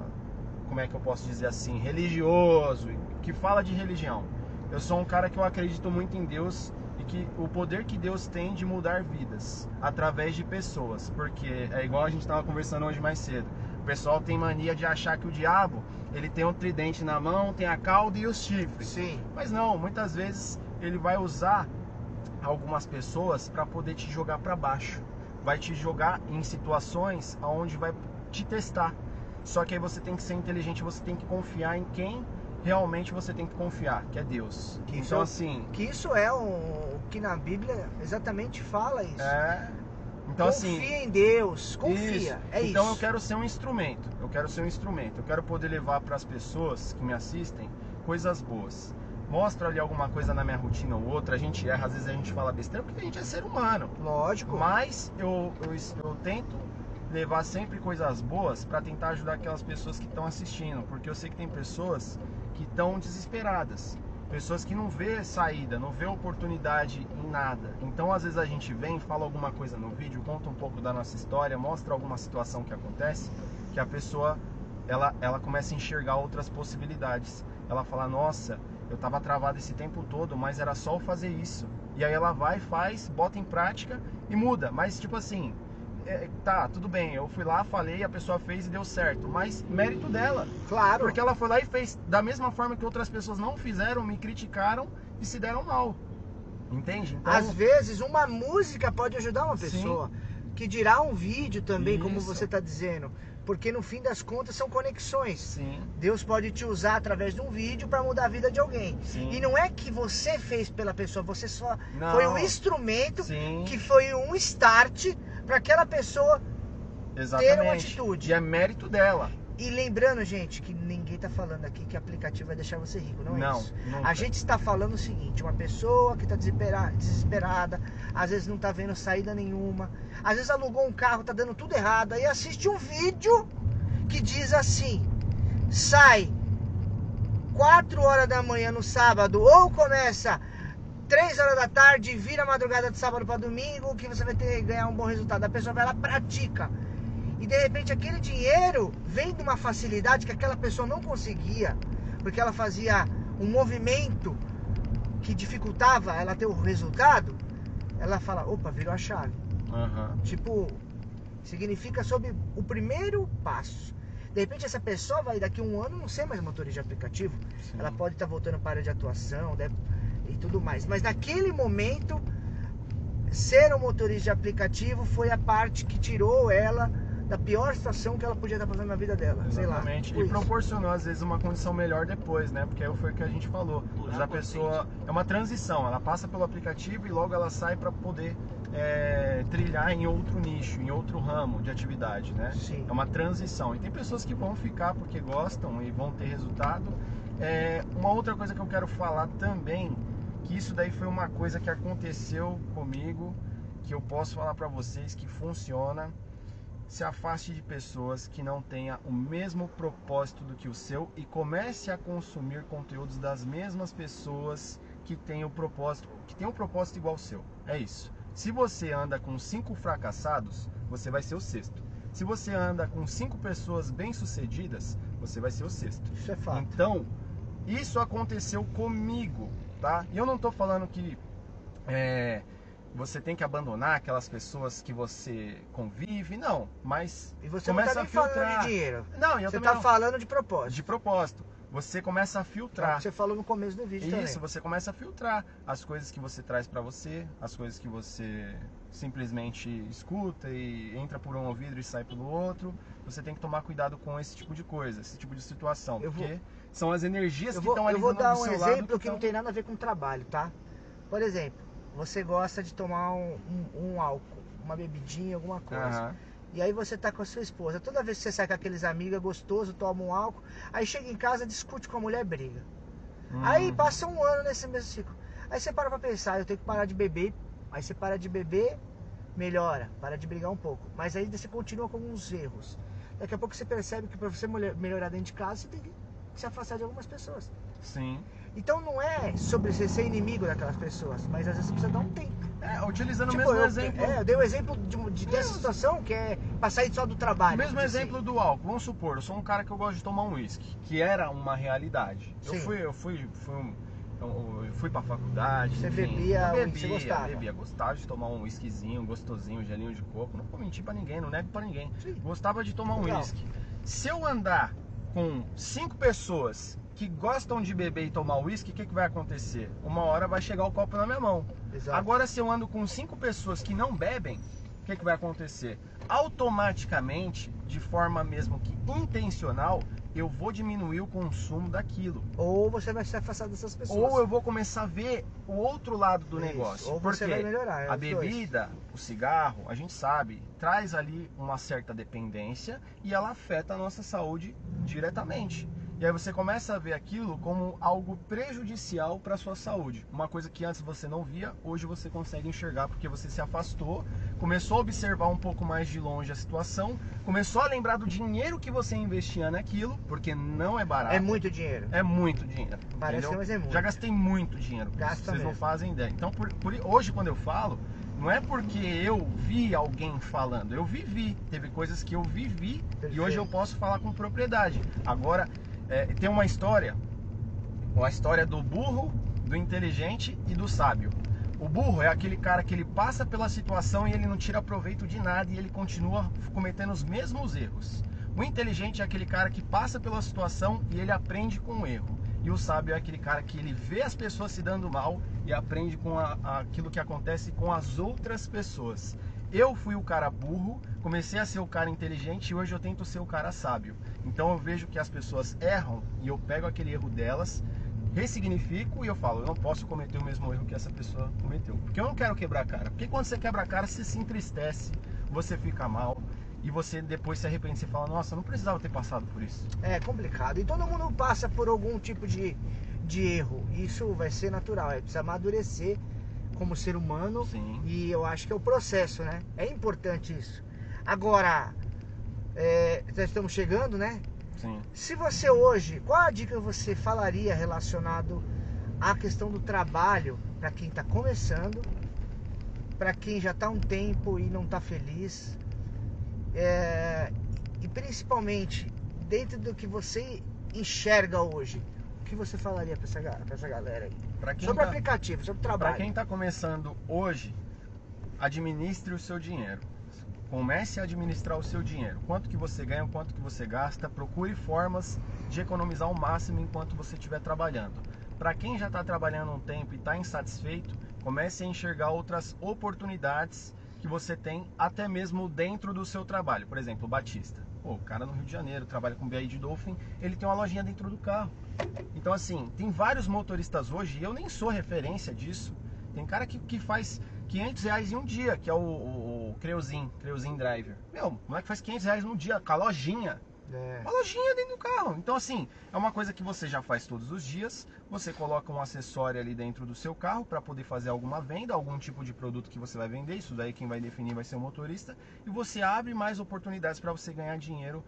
como é que eu posso dizer assim, religioso, que fala de religião. Eu sou um cara que eu acredito muito em Deus e que o poder que Deus tem de mudar vidas através de pessoas, porque é igual a gente estava conversando hoje mais cedo. O pessoal tem mania de achar que o diabo, ele tem um tridente na mão, tem a cauda e os chifres. Sim. Mas não, muitas vezes ele vai usar algumas pessoas para poder te jogar para baixo. Vai te jogar em situações onde vai te testar. Só que aí você tem que ser inteligente, você tem que confiar em quem realmente você tem que confiar, que é Deus. Então assim... Que isso é o que na Bíblia exatamente fala isso. Então, confia em Deus, confia. Então eu quero ser um instrumento. Eu quero poder levar para as pessoas que me assistem coisas boas. Mostra ali alguma coisa na minha rotina ou outra, a gente erra, às vezes a gente fala besteira porque a gente é ser humano. Lógico. Mas eu tento levar sempre coisas boas para tentar ajudar aquelas pessoas que estão assistindo, porque eu sei que tem pessoas que estão desesperadas, pessoas que não vê saída, não vê oportunidade em nada. Então às vezes a gente vem, fala alguma coisa no vídeo, conta um pouco da nossa história, mostra alguma situação que acontece, que a pessoa ela começa a enxergar outras possibilidades. Ela fala: nossa, eu tava travado esse tempo todo, mas era só eu fazer isso. E aí ela vai, faz, bota em prática e muda. Mas tipo assim, tá, tudo bem, eu fui lá, falei, a pessoa fez e deu certo, mas mérito dela. Claro. Porque ela foi lá e fez da mesma forma que outras pessoas não fizeram, me criticaram e se deram mal. Entende? Então, às vezes uma música pode ajudar uma pessoa, que dirá um vídeo também, como Isso. você está dizendo, porque no fim das contas são conexões. Sim. Deus pode te usar através de um vídeo para mudar a vida de alguém. Sim. E não é que você fez pela pessoa, você só Não. foi um instrumento, Sim. que foi um start para aquela pessoa Exatamente. ter uma atitude. E é mérito dela. E lembrando, gente, que ninguém tá falando aqui que aplicativo vai deixar você rico, não é Não, isso. nunca. A gente está falando o seguinte, uma pessoa que tá desesperada, às vezes não tá vendo saída nenhuma, às vezes alugou um carro, tá dando tudo errado, aí assiste um vídeo que diz assim, sai 4 horas da manhã no sábado, ou começa 3 horas da tarde e vira a madrugada de sábado para domingo, que você vai ganhar um bom resultado. A pessoa vai lá, pratica. E de repente aquele dinheiro vem de uma facilidade que aquela pessoa não conseguia, porque ela fazia um movimento que dificultava ela ter o resultado. Ela fala, opa, virou a chave. Uhum. Tipo, significa sobre o primeiro passo. De repente essa pessoa vai daqui a um ano não ser mais motorista de aplicativo. Sim. Ela pode estar voltando para a área de atuação e tudo mais. Mas naquele momento, ser um motorista de aplicativo foi a parte que tirou ela da pior situação que ela podia estar passando na vida dela. Exatamente. Sei lá. E proporcionou às vezes uma condição melhor depois, né? Porque foi o que a gente falou. Mas a pessoa é uma transição, ela passa pelo aplicativo e logo ela sai para poder trilhar em outro nicho, em outro ramo de atividade, né? Sim. É uma transição. E tem pessoas que vão ficar porque gostam e vão ter resultado. Uma outra coisa que eu quero falar também, que isso daí foi uma coisa que aconteceu comigo, que eu posso falar para vocês que funciona. Se afaste de pessoas que não tenham o mesmo propósito do que o seu e comece a consumir conteúdos das mesmas pessoas que têm um propósito igual ao seu. É isso. Se você anda com 5 fracassados, você vai ser o 6º. Se você anda com 5 pessoas bem-sucedidas, você vai ser o 6º. Isso é fato. Então, isso aconteceu comigo, tá? E eu não tô falando que você tem que abandonar aquelas pessoas que você convive, não. Mas E você começa não tá nem a filtrar. falando de dinheiro. Não, eu você também tá não. falando de propósito. De propósito. Você começa a filtrar. Você falou no começo do vídeo também. Isso, você começa a filtrar as coisas que você traz pra você, as coisas que você simplesmente escuta e entra por um ouvido e sai pelo outro. Você tem que tomar cuidado com esse tipo de coisa, esse tipo de situação, porque são as energias que estão ali do seu lado. Eu vou dar um exemplo que não tem nada a ver com trabalho, tá? Por exemplo, você gosta de tomar um álcool, uma bebidinha, alguma coisa. E aí você tá com a sua esposa. Toda vez que você sai com aqueles amigos, é gostoso, toma um álcool. Aí chega em casa, discute com a mulher, briga. Aí passa um ano nesse mesmo ciclo. Aí você para pra pensar, eu tenho que parar de beber. Aí você para de beber, melhora, para de brigar um pouco. Mas aí você continua com alguns erros. Daqui a pouco você percebe que pra você melhorar dentro de casa, você tem que se afastar de algumas pessoas. Sim. Então não é sobre você ser inimigo daquelas pessoas, mas às vezes você precisa dar um tempo. Utilizando o mesmo exemplo. Eu dei o exemplo dessa situação, que é pra sair só do trabalho. O mesmo exemplo do álcool. Vamos supor, eu sou um cara que eu gosto de tomar um uísque, que era uma realidade. Sim. Eu fui pra faculdade. Você enfim, bebia, você gostava? Gostava de tomar um uísquezinho, gostosinho, gelinho de coco. Não vou mentir pra ninguém, não nego pra ninguém. Sim. Gostava de tomar um Legal. uísque. Se eu andar com 5 pessoas que gostam de beber e tomar uísque, o que vai acontecer? Uma hora vai chegar o copo na minha mão. Exato. Agora, se eu ando com 5 pessoas que não bebem, o que vai acontecer? Automaticamente, de forma mesmo que intencional, eu vou diminuir o consumo daquilo. Ou você vai se afastar dessas pessoas. Ou eu vou começar a ver o outro lado do Isso. negócio. Ou você vai melhorar. A bebida, o cigarro, a gente sabe, traz ali uma certa dependência e ela afeta a nossa saúde diretamente. E aí você começa a ver aquilo como algo prejudicial para a sua saúde. Uma coisa que antes você não via, hoje você consegue enxergar porque você se afastou, começou a observar um pouco mais de longe a situação, começou a lembrar do dinheiro que você investia naquilo, porque não é barato. É muito dinheiro. É muito dinheiro. Parece entendeu? que mas é muito. Já gastei muito dinheiro. Gasta Vocês não mesmo. fazem ideia. Então, hoje quando eu falo, não é porque eu vi alguém falando, eu vivi. Teve coisas que eu vivi. Perfeito. E hoje eu posso falar com propriedade. Agora, tem uma história do burro, do inteligente e do sábio. O burro é aquele cara que ele passa pela situação e ele não tira proveito de nada e ele continua cometendo os mesmos erros. O inteligente é aquele cara que passa pela situação e ele aprende com o erro. E o sábio é aquele cara que ele vê as pessoas se dando mal e aprende com aquilo que acontece com as outras pessoas. Eu fui o cara burro, comecei a ser o cara inteligente e hoje eu tento ser o cara sábio. Então eu vejo que as pessoas erram e eu pego aquele erro delas, ressignifico e eu falo, eu não posso cometer o mesmo erro que essa pessoa cometeu. Porque eu não quero quebrar a cara. Porque quando você quebra a cara, você se entristece, você fica mal e você depois se arrepende. Você fala, nossa, eu não precisava ter passado por isso. É complicado. E todo mundo passa por algum tipo de erro. Isso vai ser natural. Precisa amadurecer como ser humano. Sim. E eu acho que é o processo, né? É importante isso. Agora, já estamos chegando, né? Sim. Se você hoje, qual a dica você falaria relacionado à questão do trabalho para quem está começando, para quem já está há um tempo e não está feliz, e principalmente dentro do que você enxerga hoje, o que você falaria para essa galera aí? Sobre aplicativo, sobre trabalho. Para quem está começando hoje, administre o seu dinheiro. Comece a administrar o seu dinheiro. Quanto que você ganha, quanto que você gasta. Procure formas de economizar o máximo enquanto você estiver trabalhando. Para quem já está trabalhando um tempo e está insatisfeito, comece a enxergar outras oportunidades que você tem até mesmo dentro do seu trabalho. Por exemplo, o Batista. Pô, o cara no Rio de Janeiro trabalha com BI de Dolphin, ele tem uma lojinha dentro do carro. Então assim, tem vários motoristas hoje, e eu nem sou referência disso. Tem cara que faz R$500 em um dia, que é o Creuzinho Driver. Meu, o moleque faz R$500 num dia, com a lojinha. Uma lojinha dentro do carro. Então assim, é uma coisa que você já faz todos os dias. Você coloca um acessório ali dentro do seu carro para poder fazer alguma venda, algum tipo de produto que você vai vender. Isso daí quem vai definir vai ser o motorista. E você abre mais oportunidades para você ganhar dinheiro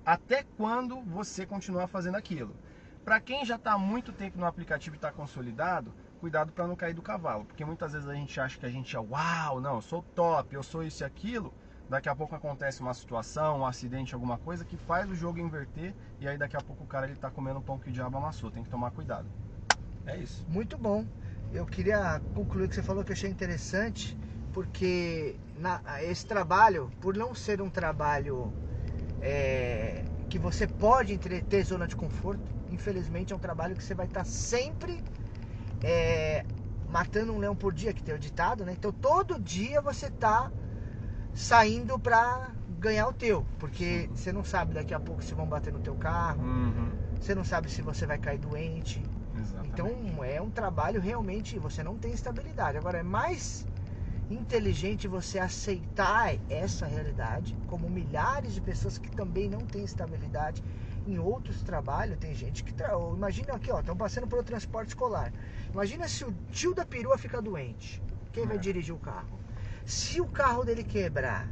até quando você continuar fazendo aquilo. Para quem já está há muito tempo no aplicativo e está consolidado, cuidado para não cair do cavalo, porque muitas vezes a gente acha que a gente é uau, não, eu sou top, eu sou isso e aquilo. Daqui a pouco acontece uma situação, um acidente, alguma coisa que faz o jogo inverter e aí daqui a pouco o cara ele tá comendo um pão que o diabo amassou. Tem que tomar cuidado. É isso. Muito bom. Eu queria concluir o que você falou, que eu achei interessante, porque esse trabalho, por não ser um trabalho que você pode ter zona de conforto, infelizmente é um trabalho que você vai estar sempre matando um leão por dia, que tem o ditado, né? Então todo dia você tá saindo pra ganhar o teu, porque você não sabe daqui a pouco se vão bater no teu carro, você não sabe se você vai cair doente. Exatamente. Então é um trabalho realmente, você não tem estabilidade. Agora é mais inteligente você aceitar essa realidade, como milhares de pessoas que também não têm estabilidade em outros trabalhos. Tem gente que imagina aqui, ó, estão passando pelo transporte escolar. Imagina se o tio da perua fica doente, quem vai dirigir o carro? Se o carro dele quebrar,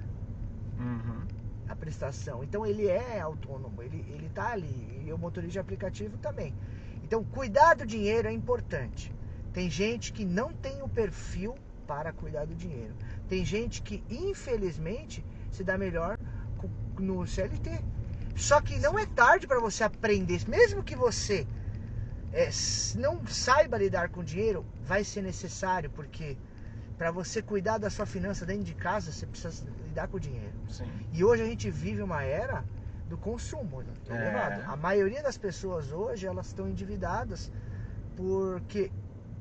a prestação, então ele é autônomo, ele tá ali, e o motorista de aplicativo também. Então cuidar do dinheiro é importante. Tem gente que não tem o perfil para cuidar do dinheiro. Tem gente que infelizmente se dá melhor no CLT. Só que não é tarde para você aprender, mesmo que você não saiba lidar com dinheiro, vai ser necessário, porque para você cuidar da sua finança dentro de casa, você precisa lidar com o dinheiro. Sim. E hoje a gente vive uma era do consumo, né? A maioria das pessoas hoje, elas estão endividadas porque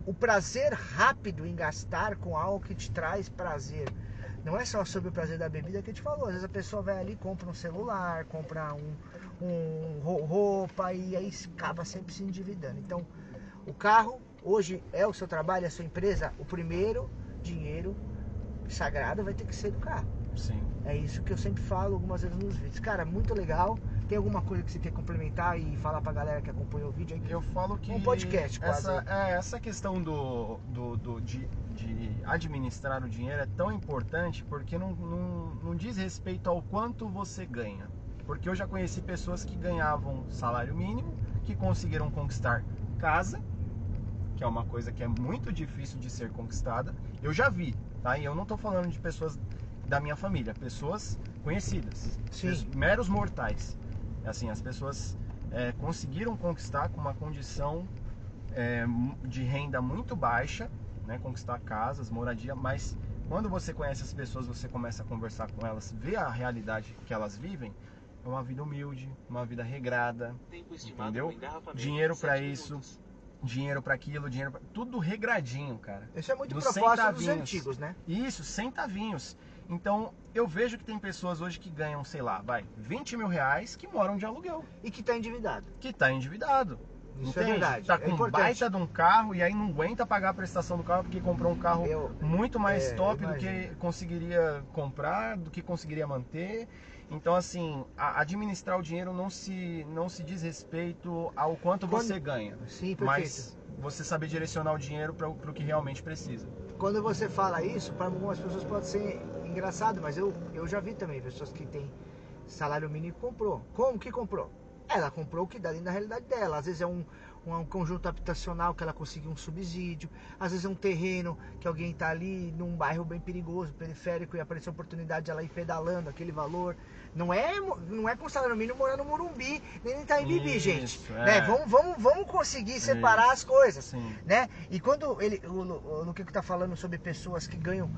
o prazer rápido em gastar com algo que te traz prazer. Não é só sobre o prazer da bebida que a gente falou. Às vezes a pessoa vai ali, compra um celular, compra roupa e aí acaba sempre se endividando. Então, o carro hoje é o seu trabalho, é a sua empresa. O primeiro dinheiro sagrado vai ter que ser do carro. Sim. É isso que eu sempre falo algumas vezes nos vídeos. Cara, muito legal. Tem alguma coisa que você quer complementar e falar pra galera que acompanha o vídeo aí? Eu falo que um podcast quase. Essa questão de administrar o dinheiro é tão importante porque não diz respeito ao quanto você ganha. Porque eu já conheci pessoas que ganhavam salário mínimo, que conseguiram conquistar casa, que é uma coisa que é muito difícil de ser conquistada. Eu já vi, tá? E eu não tô falando de pessoas da minha família, pessoas conhecidas, meros mortais. Assim, as pessoas conseguiram conquistar com uma condição de renda muito baixa né? Conquistar casas, moradia, mas quando você conhece as pessoas, você começa a conversar com elas, vê a realidade que elas vivem, é uma vida humilde, uma vida regrada, entendeu? Dinheiro para isso, dinheiro para aquilo, dinheiro pra... tudo regradinho, cara. Isso é muito propósito dos antigos, né? Isso, centavinhos. Então, eu vejo que tem pessoas hoje que ganham, sei lá, 20 mil reais que moram de aluguel. E que tá endividado. Que tá endividado. Isso entende? é verdade. Tá com um baita de um carro e aí não aguenta pagar a prestação do carro porque comprou um carro muito mais top do que conseguiria comprar, do que conseguiria manter. Então, assim, administrar o dinheiro não se diz respeito ao quanto você ganha. Sim, perfeito. Mas você saber direcionar o dinheiro para o que realmente precisa. Quando você fala isso, para algumas pessoas pode ser engraçado, mas eu já vi também pessoas que têm salário mínimo e comprou. Como que comprou? Ela comprou o que dá dentro da realidade dela. Às vezes é um conjunto habitacional que ela conseguiu um subsídio. Às vezes é um terreno que alguém está ali num bairro bem perigoso, periférico, e apareceu a oportunidade de ela ir pedalando aquele valor. Não é com salário mínimo morar no Morumbi, nem em Itaim Bibi, gente. Né? Vamos conseguir separar as coisas. Sim. Né? E quando o Luque está falando sobre pessoas que ganham...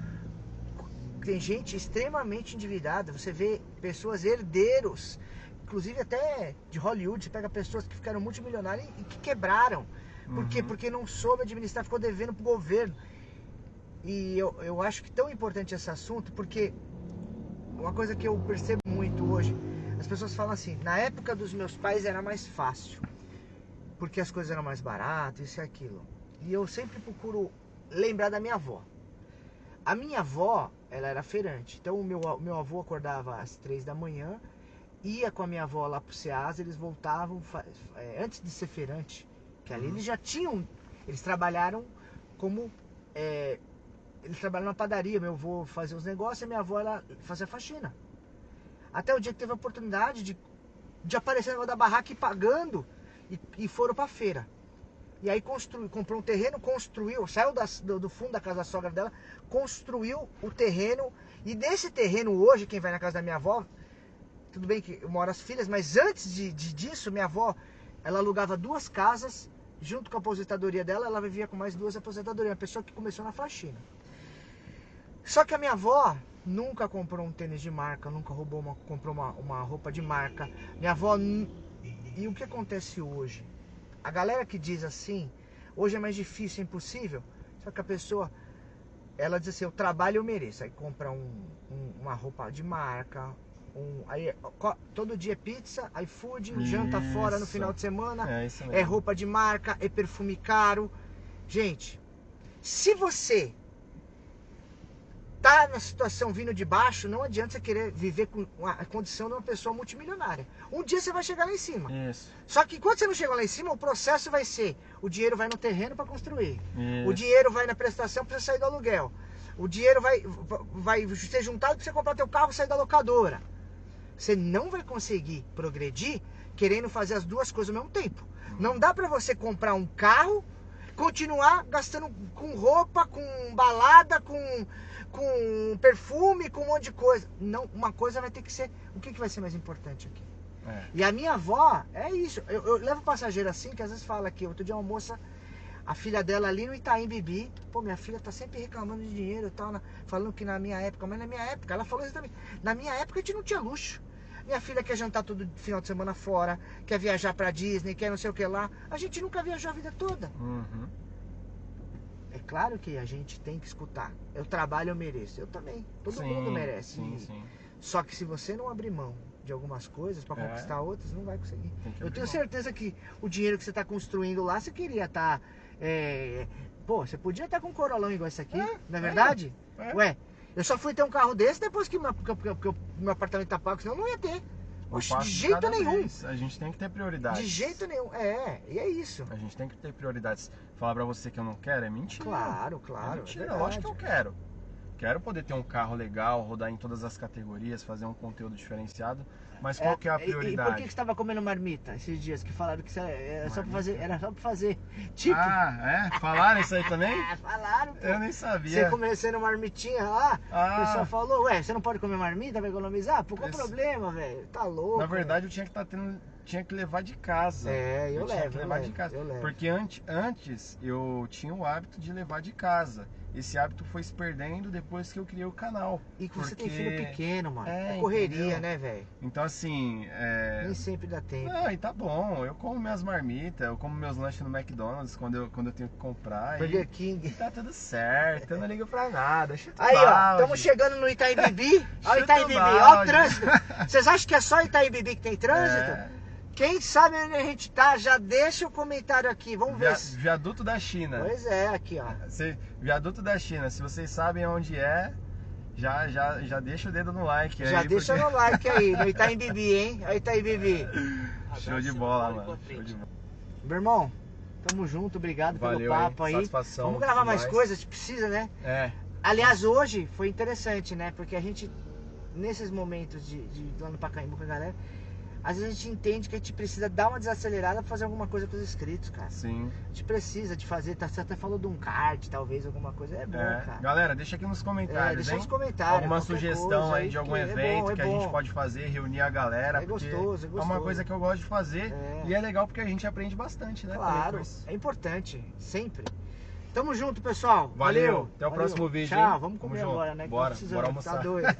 Tem gente extremamente endividada. Você vê pessoas herdeiros, inclusive até de Hollywood. Você pega pessoas que ficaram multimilionárias e que quebraram. Por quê? Porque não soube administrar, ficou devendo pro governo. E eu acho que é tão importante esse assunto, porque uma coisa que eu percebo muito hoje, as pessoas falam assim, na época dos meus pais era mais fácil, porque as coisas eram mais baratas, isso e aquilo. E eu sempre procuro lembrar da minha avó. A minha avó, ela era feirante, então o meu avô acordava às 3 da manhã, ia com a minha avó lá pro Ceasa, eles voltavam, antes de ser feirante, que ali eles já tinham, eles trabalharam como, eles trabalharam na padaria, meu avô fazia os negócios e a minha avó ela fazia faxina. Até o dia que teve a oportunidade de aparecer o negócio da barraca e pagando, e foram pra feira. E aí comprou um terreno, construiu, saiu do fundo da casa da sogra dela, construiu o terreno, e desse terreno hoje, quem vai na casa da minha avó, tudo bem que moram as filhas, mas antes disso, minha avó, ela alugava 2 casas, junto com a aposentadoria dela, ela vivia com mais 2 aposentadorias, uma pessoa que começou na faxina. Só que a minha avó nunca comprou um tênis de marca, nunca comprou uma roupa de marca. Minha avó... E o que acontece hoje? A galera que diz assim, hoje é mais difícil, é impossível, só que a pessoa, ela diz assim, eu trabalho, eu mereço. Aí compra uma roupa de marca, aí todo dia é pizza, iFood, janta fora no final de semana, é roupa de marca, é perfume caro. Gente, se você tá na situação vindo de baixo, não adianta você querer viver com a condição de uma pessoa multimilionária. Um dia você vai chegar lá em cima. Isso. Só que quando você não chega lá em cima, o processo vai ser, o dinheiro vai no terreno para construir. Isso. O dinheiro vai na prestação para você sair do aluguel. O dinheiro vai ser juntado para você comprar teu carro e sair da locadora. Você não vai conseguir progredir querendo fazer as duas coisas ao mesmo tempo. Não dá para você comprar um carro, continuar gastando com roupa, com balada, com perfume, com um monte de coisa. Não, uma coisa vai ter que ser... O que vai ser mais importante aqui? E a minha avó, é isso. Eu levo passageiro assim, que às vezes fala que outro dia uma moça, a filha dela ali no Itaim Bibi, pô, minha filha tá sempre reclamando de dinheiro e tal, falando que na minha época, mas na minha época, ela falou exatamente, na minha época a gente não tinha luxo. Minha filha quer jantar todo final de semana fora, quer viajar pra Disney, quer não sei o que lá. A gente nunca viajou a vida toda. É claro que a gente tem que escutar. Eu trabalho, eu mereço. Eu também. Todo mundo merece. Sim. Só que se você não abrir mão de algumas coisas para conquistar outras, não vai conseguir. Eu tenho certeza que o dinheiro que você está construindo lá, você queria estar... Pô, você podia estar com um Corolão igual esse aqui, não é verdade? Ué, eu só fui ter um carro desse depois que meu apartamento tá pago, senão eu não ia ter. Oxe, de jeito nenhum. A gente tem que ter prioridades. De jeito nenhum. E é isso. A gente tem que ter prioridades. Falar pra você que eu não quero é mentira. Claro. É mentira, lógico que eu quero. Quero poder ter um carro legal, rodar em todas as categorias, fazer um conteúdo diferenciado. Mas qual que é a prioridade? E por que você estava comendo marmita esses dias? Que falaram que era só pra fazer. Tipo. Falaram isso aí também? Falaram, pô. Eu nem sabia. Você comendo marmitinha lá, o pessoal falou, ué, você não pode comer marmita, vai economizar? Pô, qual o problema, velho? Tá louco. Na verdade, eu tinha que estar tinha que levar de casa. Eu tinha levo, que levar de casa. eu levo. Porque antes eu tinha o hábito de levar de casa. Esse hábito foi se perdendo depois que eu criei o canal. E que você tem filho pequeno, mano. É, É correria, entendeu? né, velho? Então assim, Nem sempre dá tempo. não, e tá bom, eu como minhas marmitas, eu como meus lanches no McDonald's quando eu tenho que comprar. Burger King. Tá tudo certo, eu não ligo pra nada. Chuta o Aí, ó, balde. estamos chegando no Itaim Bibi. Ó o Chuta Itaim o Bibi, ó o balde. trânsito. Vocês acham que é só Itaim Bibi que tem trânsito? É. Quem sabe onde a gente tá, já deixa o comentário aqui. Vamos ver. Viaduto da China. Pois é, aqui, ó. Viaduto da China, se vocês sabem onde é, já deixa o dedo no like aí. Já deixa no like aí, no Itaim Bibi, hein? Aí Itaim Bibi. Show de bola, mano. Show de bola. Meu irmão, tamo junto, obrado Valeu, pelo papo aí. satisfação Vamos gravar mais demais. coisas, a gente precisa, né? É, Aliás, hoje foi interessante, né? Porque a gente, nesses momentos de lá no Pacaembu com a galera, às vezes a gente entende que a gente precisa dar uma desacelerada pra fazer alguma coisa com os inscritos, cara. sim. A gente precisa de fazer, você até falou de um card, talvez, alguma coisa. É bom, cara. Galera, deixa aqui nos comentários, Deixa hein? nos comentários. Alguma qualquer sugestão coisa aí de algum que evento que a gente bom. pode fazer, reunir a galera. É porque gostoso, é É uma gostoso. coisa que eu gosto de fazer e é legal porque a gente aprende bastante, né? também Claro, com isso. é importante, sempre. Tamo junto, pessoal. Valeu, até o Valeu. próximo vídeo, Tchau, hein? vamos comer Tamo junto. agora, né? Que Bora, nós precisamos, bora almoçar. Tá doido.